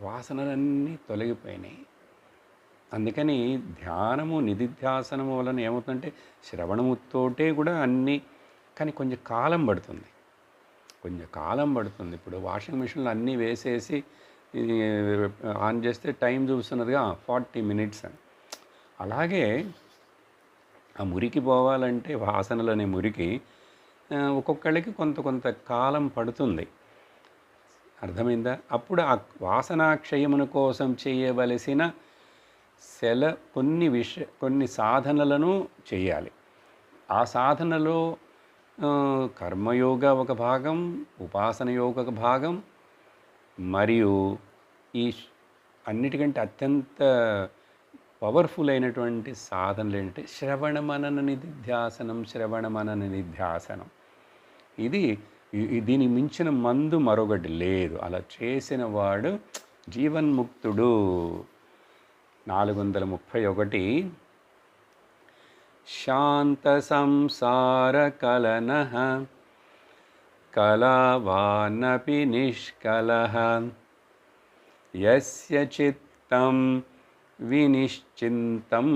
వాసనలన్నీ తొలగిపోయినాయి. అందుకని ధ్యానము నిధిధ్యాసనము వలన ఏమవుతుందంటే శ్రవణముతోటే కూడా అన్నీ, కానీ కొంచెం కాలం పడుతుంది, కొంచెం కాలం పడుతుంది. ఇప్పుడు వాషింగ్ మిషన్లో అన్నీ వేసేసి ఇది ఆన్ చేస్తే టైం చూస్తున్నదిగా 40 మినిట్స్ అని. అలాగే ఆ మురికి పోవాలంటే వాసనలనే మురికి ఒక్కొక్కళ్ళకి కొంత కొంత కాలం పడుతుంది. అర్థమైందా? అప్పుడు ఆ వాసనాక్షయమును కోసం చేయవలసిన కొన్ని సాధనలను చేయాలి. ఆ సాధనలో కర్మయోగ ఒక భాగం, ఉపాసన యోగ ఒక భాగం, మరియు ఈ అన్నిటికంటే అత్యంత పవర్ఫుల్ అయినటువంటి సాధనలు ఏంటంటే శ్రవణ మనన నిధ్యాసనం. ఇది దీనికి మించిన మందు మరొకటి లేదు. అలా చేసిన వాడు జీవన్ముక్తుడు. 431 శాంత సంసార కలనః కళావానపి నిష్కలః యస్య చిత్తం వినిశ్చింతం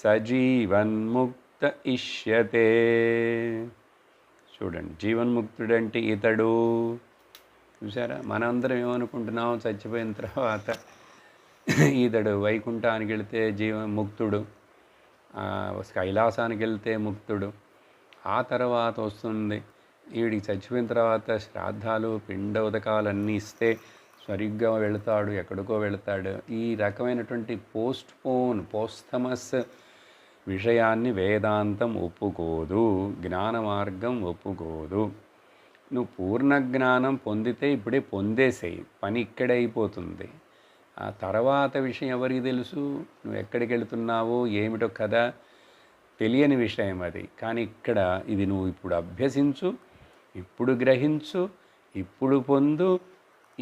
సజీవన్ముక్త ఇష్యతే. చూడండి, జీవన్ముక్తుడంటే ఇతడు. చూసారా, మనందరం ఏమనుకుంటున్నాం, చచ్చిపోయిన తర్వాత ఇతడు వైకుంఠానికి వెళితే జీవన్ముక్తుడు, కైలాసానికి వెళ్తే ముక్తుడు. ఆ తర్వాత వస్తుంది వీడికి చచ్చిపోయిన తర్వాత శ్రాద్ధాలు పిండోదకాలు అన్నీ ఇస్తే సరిగ్గా వెళతాడు, ఎక్కడికో వెళతాడు. ఈ రకమైనటువంటి పోస్థమస్ విషయాన్ని వేదాంతం ఒప్పుకోదు, జ్ఞాన మార్గం ఒప్పుకోదు. నువ్వు పూర్ణ జ్ఞానం పొందితే ఇప్పుడే పొందేసేయి, పని ఇక్కడే అయిపోతుంది. ఆ తర్వాత విషయం ఎవరికి తెలుసు, నువ్వు ఎక్కడికి వెళుతున్నావో ఏమిటో కదా తెలియని విషయం అది. కానీ ఇక్కడ ఇది నువ్వు ఇప్పుడు అభ్యసించు, ఇప్పుడు గ్రహించు, ఇప్పుడు పొందు,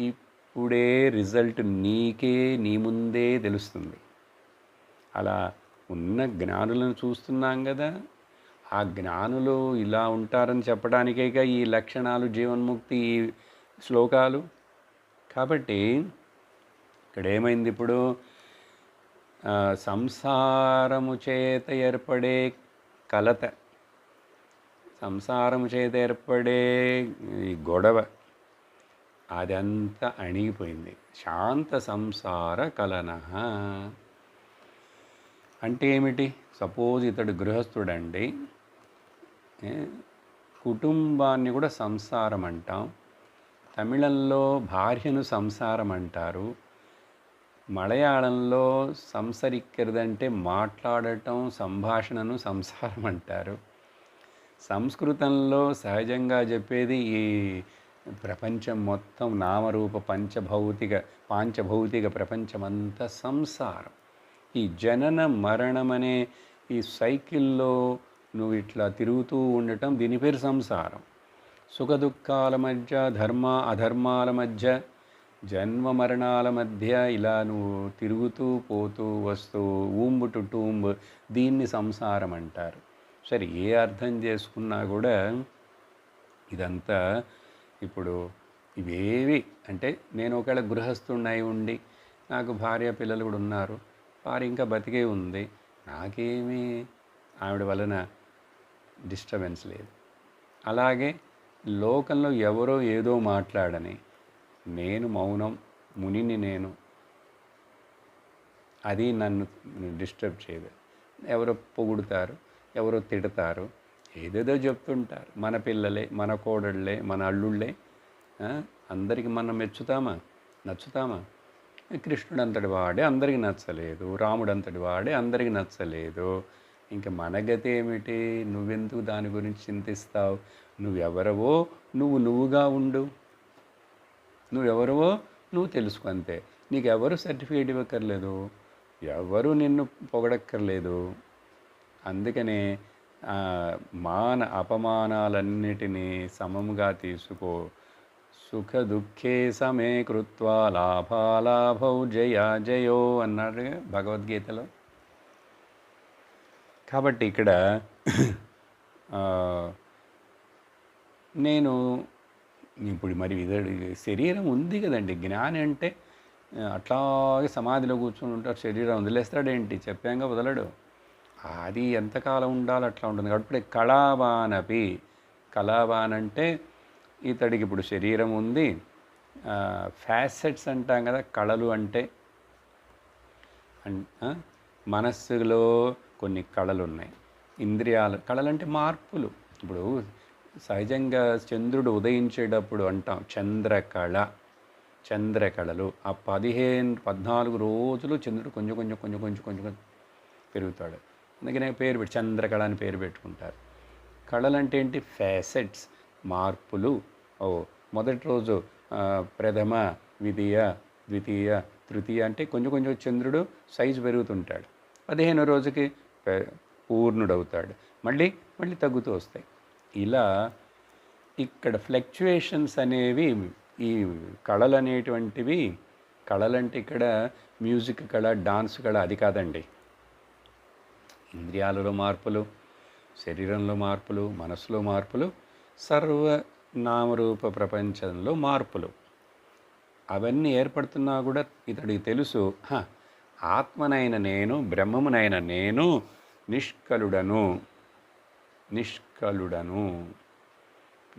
ఇప్పుడే రిజల్ట్ నీకే నీ ముందే తెలుస్తుంది. అలా ఉన్న జ్ఞానులను చూస్తున్నాం కదా, ఆ జ్ఞానులు ఇలా ఉంటారని చెప్పడానికేగా ఈ లక్షణాలు, జీవన్ముక్తి, ఈ శ్లోకాలు. కాబట్టి ఇక్కడ ఏమైంది, ఇప్పుడు సంసారము చేత ఏర్పడే కలత, సంసారము చేత ఏర్పడే ఈ గొడవ అదంతా అణిగిపోయింది. శాంత సంసార కలనః అంటే ఏమిటి? సపోజ్ ఇతడు గృహస్థుడండి, కుటుంబాన్ని కూడా సంసారం అంటాం. తమిళంలో భార్యను సంసారం అంటారు. మలయాళంలో సంసరిక్కరదంటే మాట్లాడటం, సంభాషణను సంసారం అంటారు. సంస్కృతంలో సహజంగా చెప్పేది ఈ ప్రపంచం మొత్తం నామరూప పాంచభౌతిక ప్రపంచమంతా సంసారం. ఈ జనన మరణం అనే ఈ సైకిల్లో నువ్వు ఇట్లా తిరుగుతూ ఉండటం, దీని పేరు సంసారం. సుఖ దుఃఖాల మధ్య, ధర్మ అధర్మాల మధ్య, జన్మ మరణాల మధ్య ఇలా నువ్వు తిరుగుతూ పోతూ వస్తూ ఊంబు టు టూంబ్, దీన్ని సంసారం అంటారు. సరే, ఏ అర్థం చేసుకున్నా కూడా ఇదంతా ఇప్పుడు ఇవేవి అంటే, నేను ఒకవేళ గృహస్థుడినై ఉండి నాకు భార్య పిల్లలు కూడా ఉన్నారు, వారు ఇంకా బతికే ఉంది, నాకేమీ ఆవిడ వలన డిస్టర్బెన్స్ లేదు. అలాగే లోకంలో ఎవరో ఏదో మాట్లాడని, నేను మౌనం, మునిని నేను, అది నన్ను డిస్టర్బ్ చేయదు. ఎవరో పొగుడుతారు, ఎవరో తిడతారు, ఏదేదో చెప్తుంటారు. మన పిల్లలే, మన కోడళ్ళే, మన అల్లుళ్ళే, అందరికీ మనం నచ్చుతామా? కృష్ణుడు అంతటి వాడే అందరికీ నచ్చలేదు, రాముడు అంతటి వాడే అందరికీ నచ్చలేదు. ఇంకా మన గతి ఏమిటి? నువ్వెందుకు దాని గురించి చింతిస్తావు? నువ్వెవరవో నువ్వుగా ఉండు, నువ్వెవరవో నువ్వు తెలుసుకో, అంతే. నీకెవరు సర్టిఫికేట్ ఇవ్వక్కర్లేదు, ఎవరు నిన్ను పొగడక్కర్లేదు. అందుకనే అపమానాలన్నిటినీ సమముగా తీసుకో. సుఖ దుఃఖే సమే కృత్వా లాభాలాభౌ జయో అన్నాడు భగవద్గీతలో. కాబట్టి ఇక్కడ నేను ఇప్పుడు మరి శరీరం ఉంది కదండి. జ్ఞాని అంటే అట్లాగే సమాధిలో కూర్చొని ఉంటాడు, శరీరం వదిలేస్తాడేంటి? చెప్పాంగా వదలడు. అది ఎంతకాలం ఉండాలి అట్లా ఉంటుంది. కాబట్టి కళావానపి, కళావాన్ అంటే ఇతడికి ఇప్పుడు శరీరం ఉంది, ఫ్యాసెట్స్ అంటాం కదా, కళలు అంటే మనస్సులో కొన్ని కళలు ఉన్నాయి, ఇంద్రియాలు కళలంటే మార్పులు. ఇప్పుడు సహజంగా చంద్రుడు ఉదయించేటప్పుడు అంటాం చంద్రకళ, చంద్రకళలు. ఆ 14 రోజులు చంద్రుడు కొంచెం కొంచెం కొంచెం కొంచెం కొంచెం పెరుగుతాడు. అందుకనే పేరు పెట్టి చంద్రకళ అని పేరు పెట్టుకుంటారు. కళలు అంటే ఏంటి? ఫ్యాసెట్స్, మార్పులు. మొదటి రోజు ప్రథమ, ద్వితీయ, ద్వితీయ, తృతీయ అంటే కొంచెం కొంచెం చంద్రుడు సైజు పెరుగుతుంటాడు. 15వ రోజుకి పూర్ణుడవుతాడు, మళ్ళీ మళ్ళీ తగ్గుతూ వస్తాయి. ఇలా ఇక్కడ ఫ్లక్చుయేషన్స్ అనేవి ఈ కళలు అనేటువంటివి. కళలంటే ఇక్కడ మ్యూజిక్ కళ, డాన్స్ కళ అది కాదండి. ఇంద్రియాలలో మార్పులు, శరీరంలో మార్పులు, మనసులో మార్పులు, సర్వనామరూప ప్రపంచంలో మార్పులు అవన్నీ ఏర్పడుతున్నా కూడా ఇతడికి తెలుసు, ఆత్మనైన నేను, బ్రహ్మమునైన నేను నిష్కలుడను, నిష్కలుడను,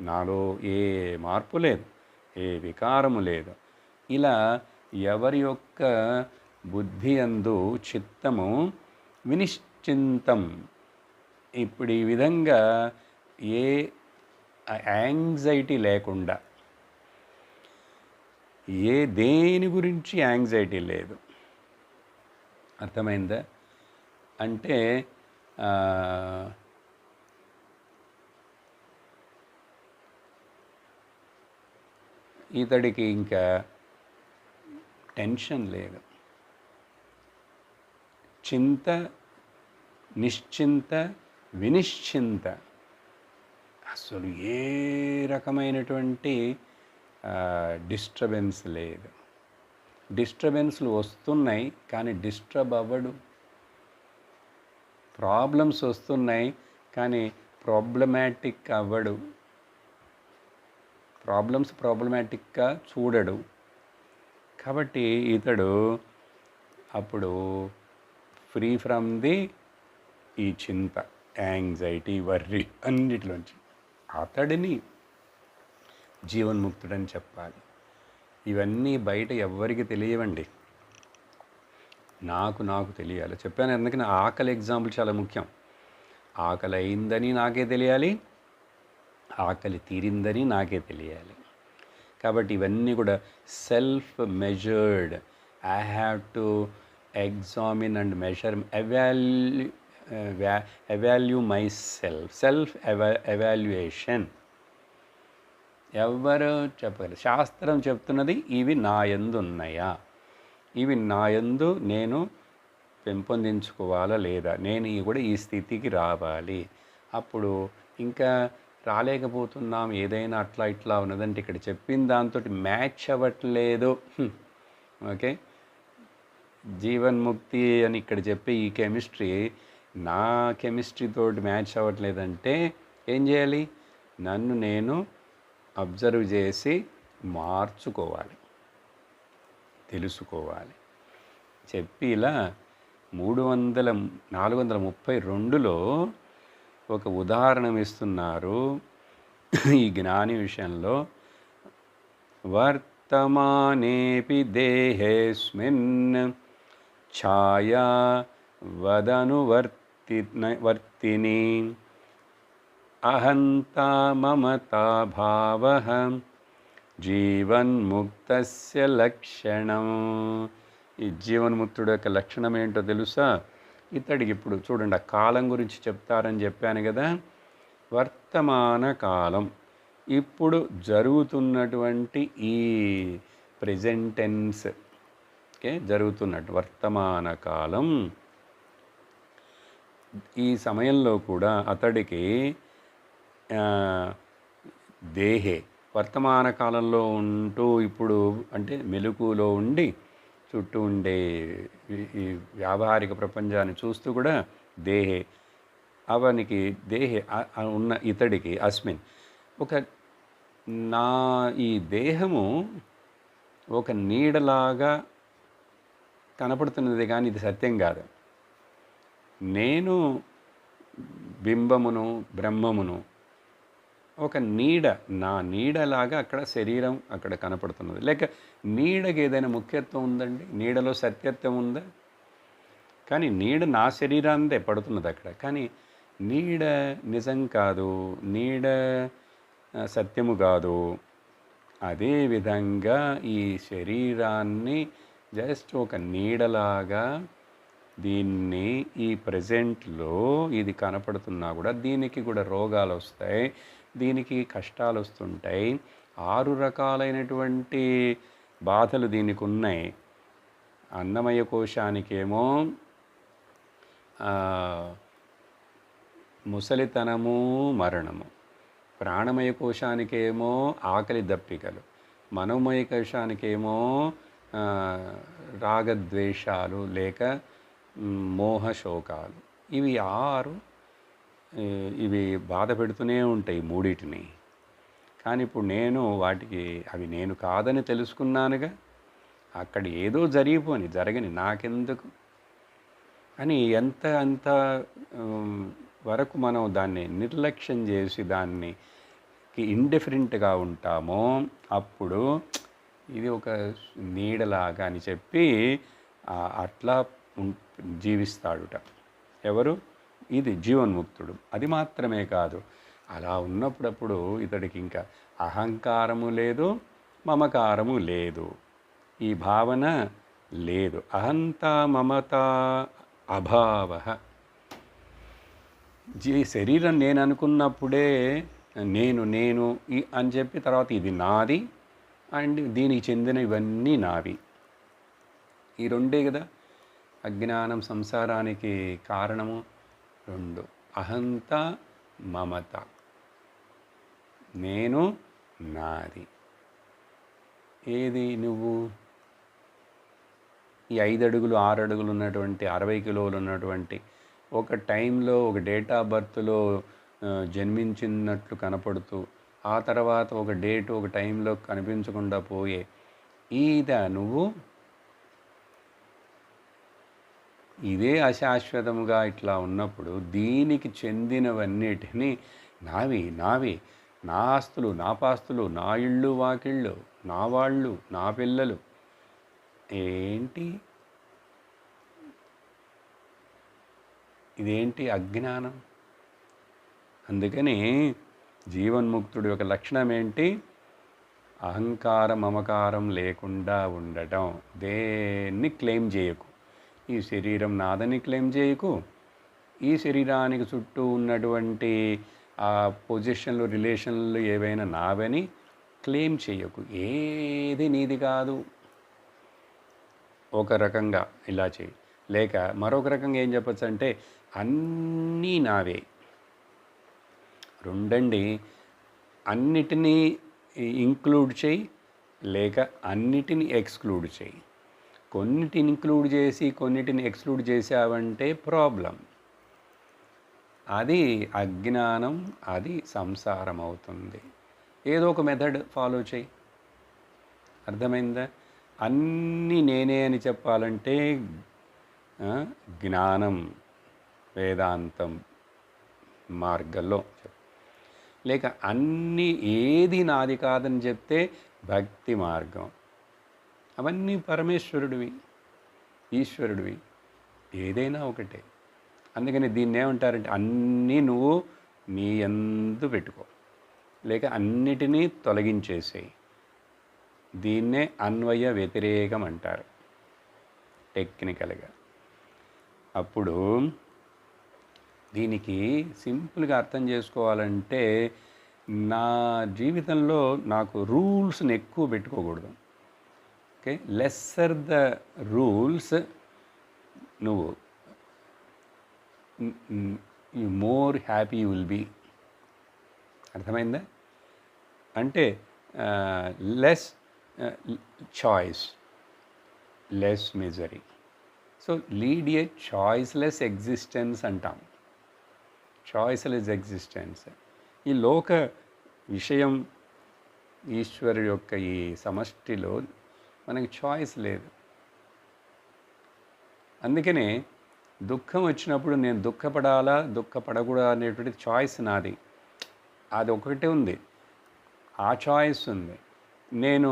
నాలో ఏ మార్పు లేదు, ఏ వికారము లేదు. ఇలా ఎవరి యొక్క బుద్ధి యందు చిత్తము వినిశ్చింతం, ఇప్పుడు ఈ విధంగా ఏ యాంగ్జైటీ లేకుండా, ఏ దేని గురించి యాంగ్జైటీ లేదు. అర్థమైందా? అంటే ఇతడికి ఇంకా టెన్షన్ లేదు. చింత, నిశ్చింత, వినిశ్చింత, అసలు ఏ రకమైనటువంటి డిస్టర్బెన్స్ లేదు. డిస్టర్బెన్స్లు వస్తున్నాయి కానీ డిస్టర్బ్ అవ్వడు. ప్రాబ్లమ్స్ వస్తున్నాయి కానీ ప్రాబ్లమాటిక్ అవ్వడు. ప్రాబ్లమ్స్ ప్రాబ్లమాటిక్గా చూడడు. కాబట్టి ఇతడు అప్పుడు ఫ్రీ ఫ్రమ్ ది ఈ చింత, యాంగ్జైటీ, వర్రీ అన్నిటిలోంచి అతడిని జీవన్ముక్తుడని చెప్పాలి. ఇవన్నీ బయట ఎవ్వరికి తెలియవండి, నాకు తెలియాలి. చెప్పాను అందుకని ఆకలి ఎగ్జాంపుల్ చాలా ముఖ్యం. ఆకలి అయిందని నాకే తెలియాలి, ఆకలి తీరిందని నాకే తెలియాలి. కాబట్టి ఇవన్నీ కూడా self measured. I have to examine and measure, evaluate my self evaluation. ఎవరు చెప్పగలరు? శాస్త్రం చెప్తున్నది ఇవి నా యందు ఉన్నాయా, ఇవి నా యందు నేను పెంపొందించుకోవాలా లేదా, నేను కూడా ఈ స్థితికి రావాలి. అప్పుడు ఇంకా రాలేకపోతున్నాం, ఏదైనా అట్లా ఇట్లా ఉన్నదంటే ఇక్కడ చెప్పిన దాంతో మ్యాచ్ అవ్వట్లేదు. ఓకే, జీవన్ముక్తి అని ఇక్కడ చెప్పే ఈ కెమిస్ట్రీ నా కెమిస్ట్రీతోటి మ్యాచ్ అవ్వట్లేదంటే ఏం చేయాలి? నన్ను నేను అబ్జర్వ్ చేసి మార్చుకోవాలి, తెలుసుకోవాలి. చెప్పి ఇలా 432లో ఒక ఉదాహరణ ఇస్తున్నారు ఈ జ్ఞాని విషయంలో. వర్తమానేపి దేహేస్మిన్ ఛాయా వదనువర్తిని అహంతా మమతా భావః జీవన్ముక్తస్య లక్షణం. ఈ జీవన్ముక్తుడు యొక్క లక్షణం ఏంటో తెలుసా? ఇతడికి ఇప్పుడు చూడండి, ఆ కాలం గురించి చెప్తారని చెప్పాను కదా. వర్తమాన కాలం, ఇప్పుడు జరుగుతున్నటువంటి ఈ ప్రెజెంట్ టెన్స్, ఓకే, జరుగుతున్నట్టు వర్తమాన కాలం. ఈ సమయంలో కూడా అతడికి దేహే, వర్తమాన కాలంలో ఉంటూ ఇప్పుడు అంటే మెలకువలో ఉండి చుట్టూ ఉండే ఈ వ్యావహారిక ప్రపంచాన్ని చూస్తూ కూడా దేహే, అవనికి దేహే ఉన్న ఇతడికి అస్మిన్ ఒక నా ఈ దేహము ఒక నీడలాగా కనపడుతున్నది కానీ ఇది సత్యం కాదు. నేను బింబమును, బ్రహ్మమును, ఒక నీడ, నా నీడలాగా అక్కడ శరీరం అక్కడ కనపడుతున్నది. లేక నీడకి ఏదైనా ముఖ్యత్వం ఉందండి? నీడలో సత్యత్వం ఉందా? కానీ నీడ నా శరీరాందే పడుతున్నది అక్కడ. కానీ నీడ నిజం కాదు, నీడ సత్యము కాదు. అదేవిధంగా ఈ శరీరాన్ని జస్ట్ ఒక నీడలాగా దీన్ని ఈ ప్రజెంట్లో ఇది కనపడుతున్నా కూడా దీనికి కూడా రోగాలు వస్తాయి, దీనికి కష్టాలు వస్తుంటాయి, 6 రకాలైనటువంటి బాధలు దీనికి ఉన్నాయి. అన్నమయ కోశానికేమో ముసలితనము, మరణము. ప్రాణమయ కోశానికేమో ఆకలి దప్పికలు. మనోమయ కోశానికేమో రాగద్వేషాలు లేక మోహశోకాలు. ఇవి 6 ఇవి బాధ పెడుతూనే ఉంటాయి మూడింటిని. కానీ ఇప్పుడు నేను వాటికి అవి నేను కాదని తెలుసుకున్నానుగా. అక్కడ ఏదో జరగని నాకెందుకు అని అంత వరకు మనం దాన్ని నిర్లక్ష్యం చేసి దానికి ఇండిఫరెంట్గా ఉంటామో అప్పుడు ఇది ఒక నీడలాగా అని చెప్పి అట్లా జీవిస్తాడుట. ఎవరు? ఇది జీవన్ముక్తుడు. అది మాత్రమే కాదు, అలా ఉన్నప్పుడప్పుడు ఇతడికి ఇంకా అహంకారము లేదు, మమకారము లేదు, ఈ భావన లేదు. అహంత మమత అభావ. శరీరం నేను అనుకున్నప్పుడే నేను అని చెప్పి తర్వాత ఇది నాది అండ్ దీనికి చెందిన ఇవన్నీ నావి. ఈ రెండే కదా అజ్ఞానం సంసారానికి కారణము. 2 అహంత మమత, నేను నాది. ఏది నువ్వు? ఈ 5 అడుగులు 6 అడుగులు ఉన్నటువంటి 60 కిలోలు ఉన్నటువంటి ఒక టైంలో ఒక డేట్ ఆఫ్ బర్త్లో జన్మించినట్లు కనపడుతూ ఆ తర్వాత ఒక డేటు ఒక టైంలో కనిపించకుండా పోయే నువ్వు ఇదే అశాశ్వతముగా ఇట్లా ఉన్నప్పుడు దీనికి చెందినవన్నిటినీ నావి, నా ఆస్తులు, నా పాస్తులు, నా ఇళ్ళు వాకిళ్ళు, నా వాళ్ళు, నా పిల్లలు. ఏంటి ఇదేంటి? అజ్ఞానం. అందుకని జీవన్ముక్తుడి యొక్క లక్షణం ఏంటి? అహంకార మమకారం లేకుండా ఉండటం. దేన్ని క్లెయిమ్ చేయకు. ఈ శరీరం నాదని క్లెయిమ్ చేయకు, ఈ శరీరానికి చుట్టూ ఉన్నటువంటి ఆ పొజిషన్లు రిలేషన్లు ఏవైనా నావని క్లెయిమ్ చేయకు. ఏది నీది కాదు. ఒక రకంగా ఇలా చేయి. లేక మరొక రకంగా ఏం చెప్పచ్చు అంటే అన్నీ నావే. రెండండి, అన్నిటినీ ఇంక్లూడ్ చేయి లేక అన్నిటిని ఎక్స్క్లూడ్ చేయి. కొన్నిటిని ఇంక్లూడ్ చేసి కొన్నిటిని ఎక్స్క్లూడ్ చేసావంటే ప్రాబ్లం. అది అజ్ఞానం, అది సంసారం అవుతుంది. ఏదో ఒక మెథడ్ ఫాలో చేయి. అర్థమైందా? అన్నీ నేనే అని చెప్పాలంటే జ్ఞానం వేదాంతం మార్గంలో లేక అన్నీ ఏది నాది కాదని చెప్తే భక్తి మార్గం. అవన్నీ పరమేశ్వరుడివి, ఈశ్వరుడివి, ఏదైనా ఒకటే. అందుకని దీన్ని ఏమంటారంటే అన్నీ నువ్వు నీ యందు పెట్టుకో లేక అన్నిటినీ తొలగించేసేయి. దీన్నే అన్వయ వ్యతిరేకం అంటారు టెక్నికల్గా. అప్పుడు దీనికి సింపుల్గా అర్థం చేసుకోవాలంటే నా జీవితంలో నాకు రూల్స్ని ఎక్కువ పెట్టుకోకూడదు. ఓకే, లెస్సర్ ద రూల్స్ నువ్వు మోర్ హ్యాపీ విల్ బీ. అర్థమైందా? అంటే less choice, less misery. So lead a choiceless existence అంటాం. Choiceless existence. ఈ లోక విషయం ఈశ్వరు యొక్క ఈ సమష్టిలో మనకి చాయిస్ లేదు. అందుకనే దుఃఖం వచ్చినప్పుడు నేను దుఃఖపడాలా దుఃఖపడకూడదా అనేటువంటి చాయిస్ నాది. అది ఒకటే ఉంది, ఆ చాయిస్ ఉంది. నేను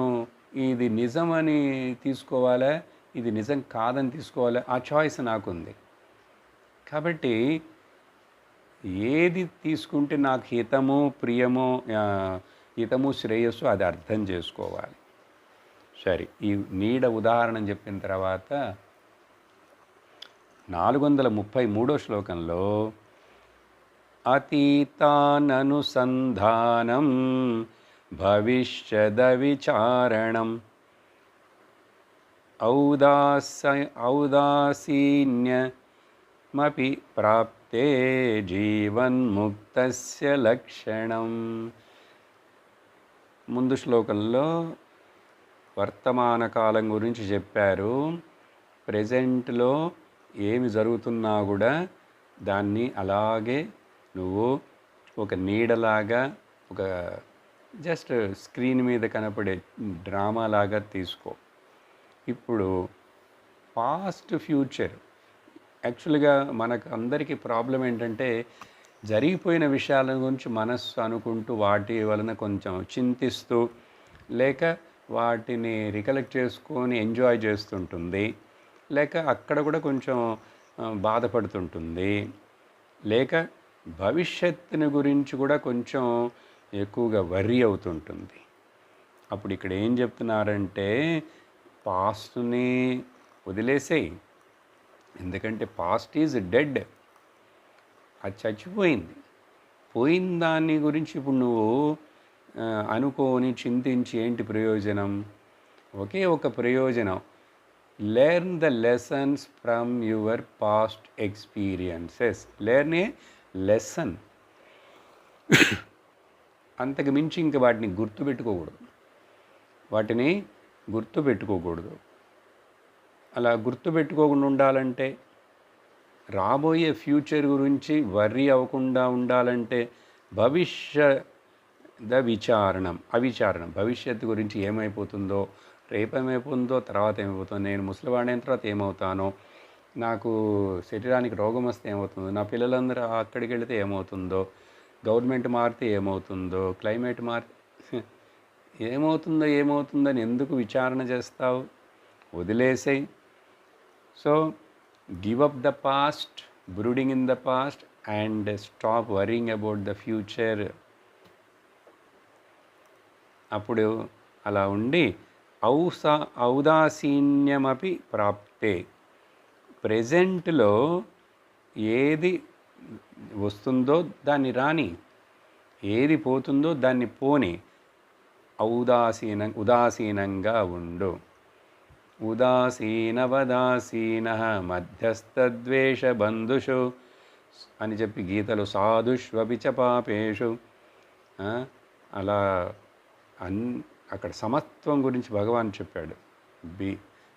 ఇది నిజమని తీసుకోవాలా, ఇది నిజం కాదని తీసుకోవాలా, ఆ చాయిస్ నాకుంది. కాబట్టి ఏది తీసుకుంటే నాకు హితము ప్రియమో హితము శ్రేయస్సు అది అర్థం చేసుకోవాలి. సరే, ఈ నీడ ఉదాహరణ చెప్పిన తర్వాత 433 శ్లోకంలో అతీతాననుసంధానం భవిష్యద విచారణం ఔదాసీన్యమపి ప్రాప్తే జీవన్ముక్తస్య లక్షణం. ముందు శ్లోకంలో వర్తమాన కాలం గురించి చెప్పారు. ప్రజెంట్లో ఏమి జరుగుతున్నా కూడా దాన్ని అలాగే నువ్వు ఒక నీడలాగా, ఒక జస్ట్ స్క్రీన్ మీద కనపడే డ్రామాలాగా తీసుకో. ఇప్పుడు పాస్ట్ ఫ్యూచర్, యాక్చువల్గా మనకు అందరికీ ప్రాబ్లం ఏంటంటే జరిగిపోయిన విషయాల గురించి మనస్సు అనుకుంటూ వాటి వలన కొంచెం చింతిస్తూ, లేక వాటిని రికలెక్ట్ చేసుకొని ఎంజాయ్ చేస్తుంటుంది, లేక అక్కడ కూడా కొంచెం బాధపడుతుంటుంది, లేక భవిష్యత్తుని గురించి కూడా కొంచెం ఎక్కువగా వర్రీ అవుతుంటుంది. అప్పుడు ఇక్కడ ఏం చెప్తున్నారంటే పాస్ట్ని వదిలేసేయి. ఎందుకంటే పాస్ట్ ఈజ్ డెడ్, అది చచ్చిపోయింది. పోయిన దాని గురించి ఇప్పుడు నువ్వు అనుకోని చింతించి ఏంటి ప్రయోజనం? ఒకే ఒక ప్రయోజనం, learn the lessons from your past experiences. Learn A lesson. అంతకు మించి ఇంక వాటిని గుర్తుపెట్టుకోకూడదు. అలా గుర్తుపెట్టుకోకుండా ఉండాలంటే, రాబోయే ఫ్యూచర్ గురించి వర్రీ అవ్వకుండా ఉండాలంటే అవిచారణం. భవిష్యత్తు గురించి ఏమైపోతుందో, రేపేమైపోతుందో, తర్వాత ఏమైపోతుందో, నేను ముసలివాడైన తర్వాత ఏమవుతానో, నాకు శరీరానికి రోగం వస్తే ఏమవుతుందో, నా పిల్లలందరూ అక్కడికి వెళితే ఏమవుతుందో, గవర్నమెంట్ మారితే ఏమవుతుందో, క్లైమేట్ ఏమవుతుందని ఎందుకు విచారణ చేస్తావు? వదిలేసేయి. So give up the past, brooding in the past, and stop worrying about the future. అప్పుడు అలా ఉండి ఔదాసీన్యమపి ప్రాప్తే, ప్రెజెంట్లో ఏది వస్తుందో దాన్ని రాని, ఏది పోతుందో దాన్ని పోని, ఉదాసీనంగా ఉండు. ఉదాసీనవదాసీన మధ్యస్థద్వేషబంధుషు అని చెప్పి గీతలు సాధుష్వపి చ పాపేషు. అలా అక్కడ సమత్వం గురించి భగవాన్ చెప్పాడు.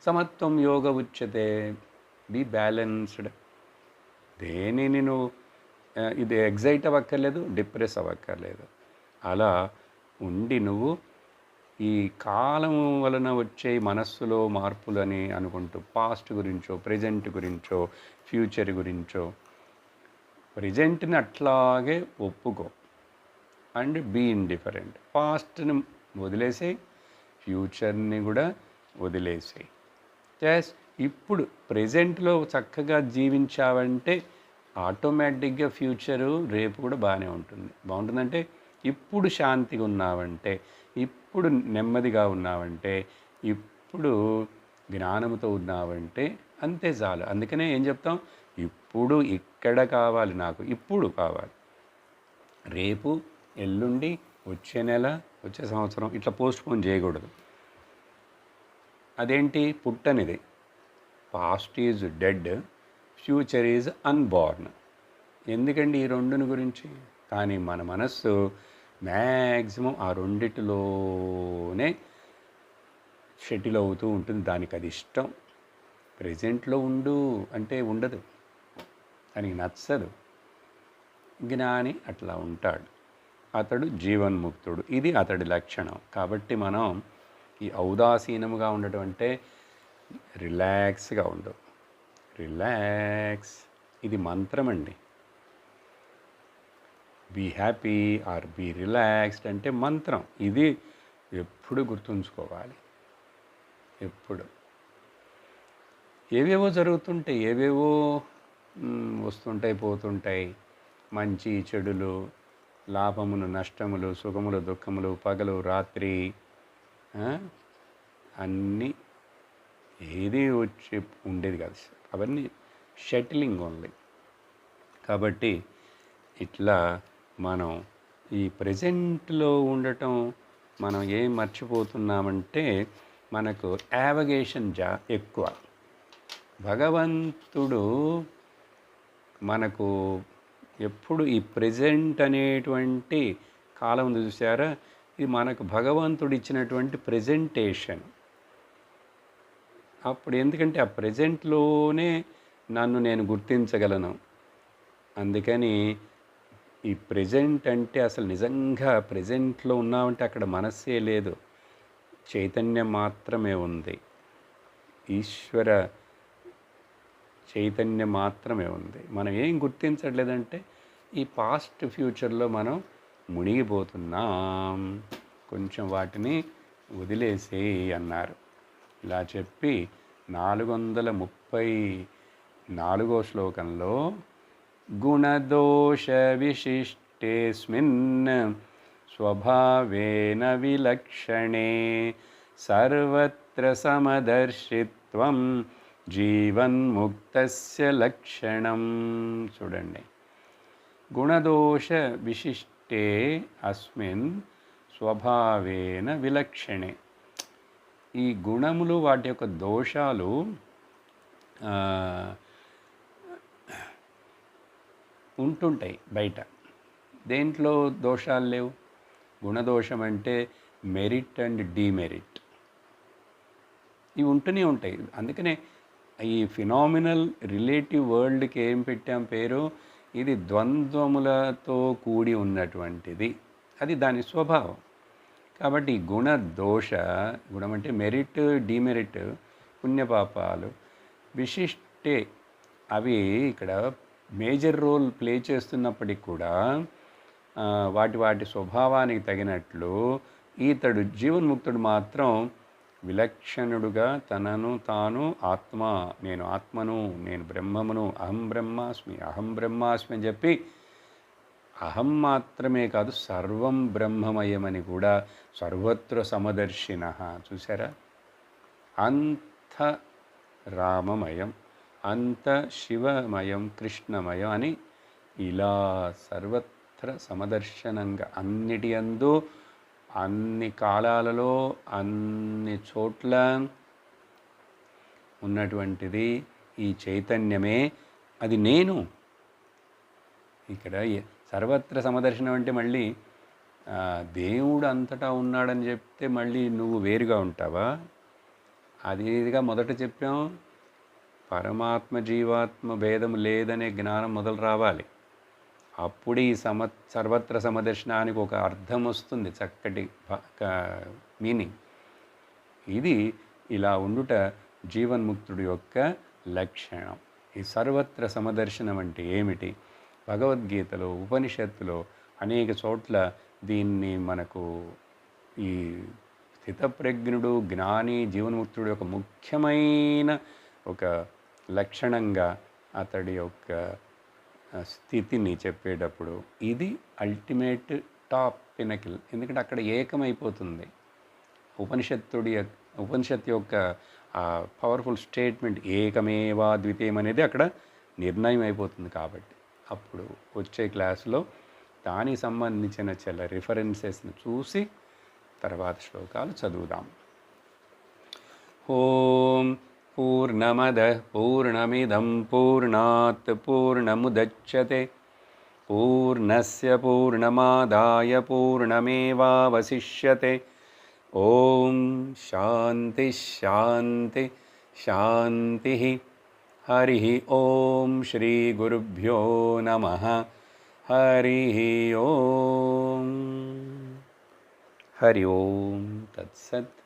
సమత్వం యోగ ఉచ్యతే. Be balanced. దేనిని నువ్వు ఇది ఎగ్జైట్ అవ్వక్కర్లేదు, డిప్రెస్ అవ్వక్కర్లేదు. అలా ఉండి నువ్వు ఈ కాలం వలన వచ్చే మనస్సులో మార్పులని అనుకుంటూ పాస్ట్ గురించో, ప్రజెంట్ గురించో, ఫ్యూచర్ గురించో, ప్రజెంట్ని అట్లాగే ఒప్పుకో అండ్ బీ ఇండిఫరెంట్. పాస్ట్ని వదిలేసేయి, ఫ్యూచర్ని కూడా వదిలేసేయి. జస్ట్ ఇప్పుడు ప్రజెంట్లో చక్కగా జీవించావంటే ఆటోమేటిక్గా ఫ్యూచరు రేపు కూడా బాగుంటుందంటే ఇప్పుడు శాంతిగా ఉన్నావంటే, ఇప్పుడు నెమ్మదిగా ఉన్నావంటే, ఇప్పుడు జ్ఞానంతో ఉన్నావంటే అంతే చాలు. అందుకనే ఏం చెప్తాం, ఇప్పుడు ఇక్కడ కావాలి, నాకు ఇప్పుడు కావాలి. రేపు, ఎల్లుండి, వచ్చే నెల, వచ్చే సంవత్సరం ఇట్లా పోస్ట్పోన్ చేయకూడదు. అదేంటి? పుట్టనిది. Past is dead, future is unborn. ఎందుకండి ఈ రెండుని గురించి? కానీ మన మనస్సు మ్యాక్సిమం ఆ రెండిటిలోనే షటిల్ అవుతూ ఉంటుంది. దానికి అది ఇష్టం. ప్రజెంట్లో ఉండు అంటే ఉండదు, దానికి నచ్చదు. జ్ఞాని అట్లా ఉంటాడు, అతడు జీవన్ముక్తుడు. ఇది అతడి లక్షణం. కాబట్టి మనం ఈ ఔదాసీనముగా ఉండటం అంటే రిలాక్స్గా ఉండు. రిలాక్స్. ఇది మంత్రం అండి. Be happy or be relaxed అంటే మంత్రం. ఇది ఎప్పుడు గుర్తుంచుకోవాలి. ఎప్పుడు ఏవేవో జరుగుతుంటాయి, ఏవేవో వస్తుంటాయి, పోతుంటాయి. మంచి చెడులు, లాభములు, నష్టములు, సుఖములు, దుఃఖములు, పగలు, రాత్రి, అన్నీ ఏది వచ్చి ఉండేది కాదు సార్. అవన్నీ షటిలింగ్ ఓన్లీ. కాబట్టి ఇట్లా మనం ఈ ప్రజెంట్లో ఉండటం మనం ఏం మర్చిపోతున్నామంటే మనకు యావగేషన్ ఎక్కువ. భగవంతుడు మనకు ఎప్పుడు ఈ ప్రజెంట్ అనేటువంటి కాలం ఉంది చూసారా, ఇది మనకు భగవంతుడు ఇచ్చినటువంటి ప్రజెంటేషన్. అప్పుడు ఎందుకంటే ఆ ప్రజెంట్లోనే నన్ను నేను గుర్తించగలను. అందుకని ఈ ప్రజెంట్ అంటే అసలు నిజంగా ప్రజెంట్లో ఉన్నామంటే అక్కడ మనస్సే లేదు, చైతన్యం మాత్రమే ఉంది. ఈశ్వర చైతన్యం మాత్రమే ఉంది. మనం ఏం గుర్తించట్లేదంటే ఈ పాస్ట్ ఫ్యూచర్లో మనం మునిగిపోతున్నాం. కొంచెం వాటిని వదిలేసి అన్నారు. ఇలా చెప్పి 434వ శ్లోకంలో గుణదోష విశిష్టేస్మిన్ స్వభావేన విలక్షణే సర్వత్ర సమదర్శిత్వం జీవన్ముక్తస్య లక్షణం. చూడండి, గుణదోష విశిష్టే అస్మిన్ స్వభావేన విలక్షణే. ఈ గుణములు, వాటి యొక్క దోషాలు ఉంటుంటాయి బయట. దేంట్లో దోషాలు లేవు. గుణదోషం అంటే మెరిట్ అండ్ డీమెరిట్ ఇవి ఉంటూనే ఉంటాయి. అందుకనే ఈ ఫినామినల్ రిలేటివ్ వరల్డ్కి ఏం పెట్టాం పేరు, ఇది ద్వంద్వములతో కూడి ఉన్నటువంటిది. అది దాని స్వభావం. కాబట్టి గుణ దోష, గుణం అంటే మెరిట్, డీమెరిట్, పుణ్యపాపాలు, విశిష్టే అవి ఇక్కడ మేజర్ రోల్ ప్లే చేస్తున్నప్పటికి కూడా వాటి స్వభావానికి తగినట్లు ఈతడు జీవన్ముక్తుడు మాత్రం విలక్షణుడుగా తనను తాను ఆత్మ, నేను ఆత్మను, నేను బ్రహ్మమును, అహం బ్రహ్మాస్మి, అహం బ్రహ్మాస్మి అని చెప్పి అహం మాత్రమే కాదు సర్వం బ్రహ్మమయమని కూడా సర్వత్ర సమదర్శిన. చూసారా, అంత రామమయం, అంత శివమయం, కృష్ణమయం అని ఇలా సర్వత్ర సమదర్శనంగా అన్నిటి యందు, అన్ని కాలాలలో, అన్ని చోట్ల ఉన్నటువంటిది ఈ చైతన్యమే. అది నేను. ఇక్కడ సర్వత్ర సమదర్శనం అంటే మళ్ళీ దేవుడు అంతటా ఉన్నాడని చెప్తే మళ్ళీ నువ్వు వేరుగా ఉంటావా? అదేదిగా మొదట చెప్పాం, పరమాత్మ జీవాత్మ భేదం లేదనే జ్ఞానం మొదలు రావాలి. అప్పుడు ఈ సర్వత్ర సమదర్శనానికి ఒక అర్థం వస్తుంది, చక్కటి మీనింగ్. ఇది ఇలా ఉండుట జీవన్ముక్తుడి యొక్క లక్షణం. ఈ సర్వత్ర సమదర్శనం అంటే ఏమిటి? భగవద్గీతలో, ఉపనిషత్తులో అనేక చోట్ల దీన్ని మనకు ఈ స్థితప్రజ్ఞుడు, జ్ఞాని, జీవన్ముక్తుడు యొక్క ముఖ్యమైన ఒక లక్షణంగా అతడి యొక్క స్థితిని చెప్పేటప్పుడు ఇది అల్టిమేట్ టాప్ పినకిల్. ఎందుకంటే అక్కడ ఏకమైపోతుంది. ఉపనిషత్తు యొక్క పవర్ఫుల్ స్టేట్మెంట్ ఏకమేవా ద్వితీయం అనేది అక్కడ నిర్ణయం అయిపోతుంది. కాబట్టి అప్పుడు వచ్చే క్లాసులో దానికి సంబంధించిన చాలా రిఫరెన్సెస్ని చూసి తర్వాత శ్లోకాలు చదువుదాం. ఓం పూర్ణమదః పూర్ణమిదం పూర్ణాత్ పూర్ణముదచ్యతే పూర్ణస్య పూర్ణమాదాయ పూర్ణమేవావశిష్యతే. ఓం శాంతి శాంతి శాంతి. హరి ఓం శ్రీ గురుభ్యో నమః. హరి ఓం. హరి ఓం తత్సత్.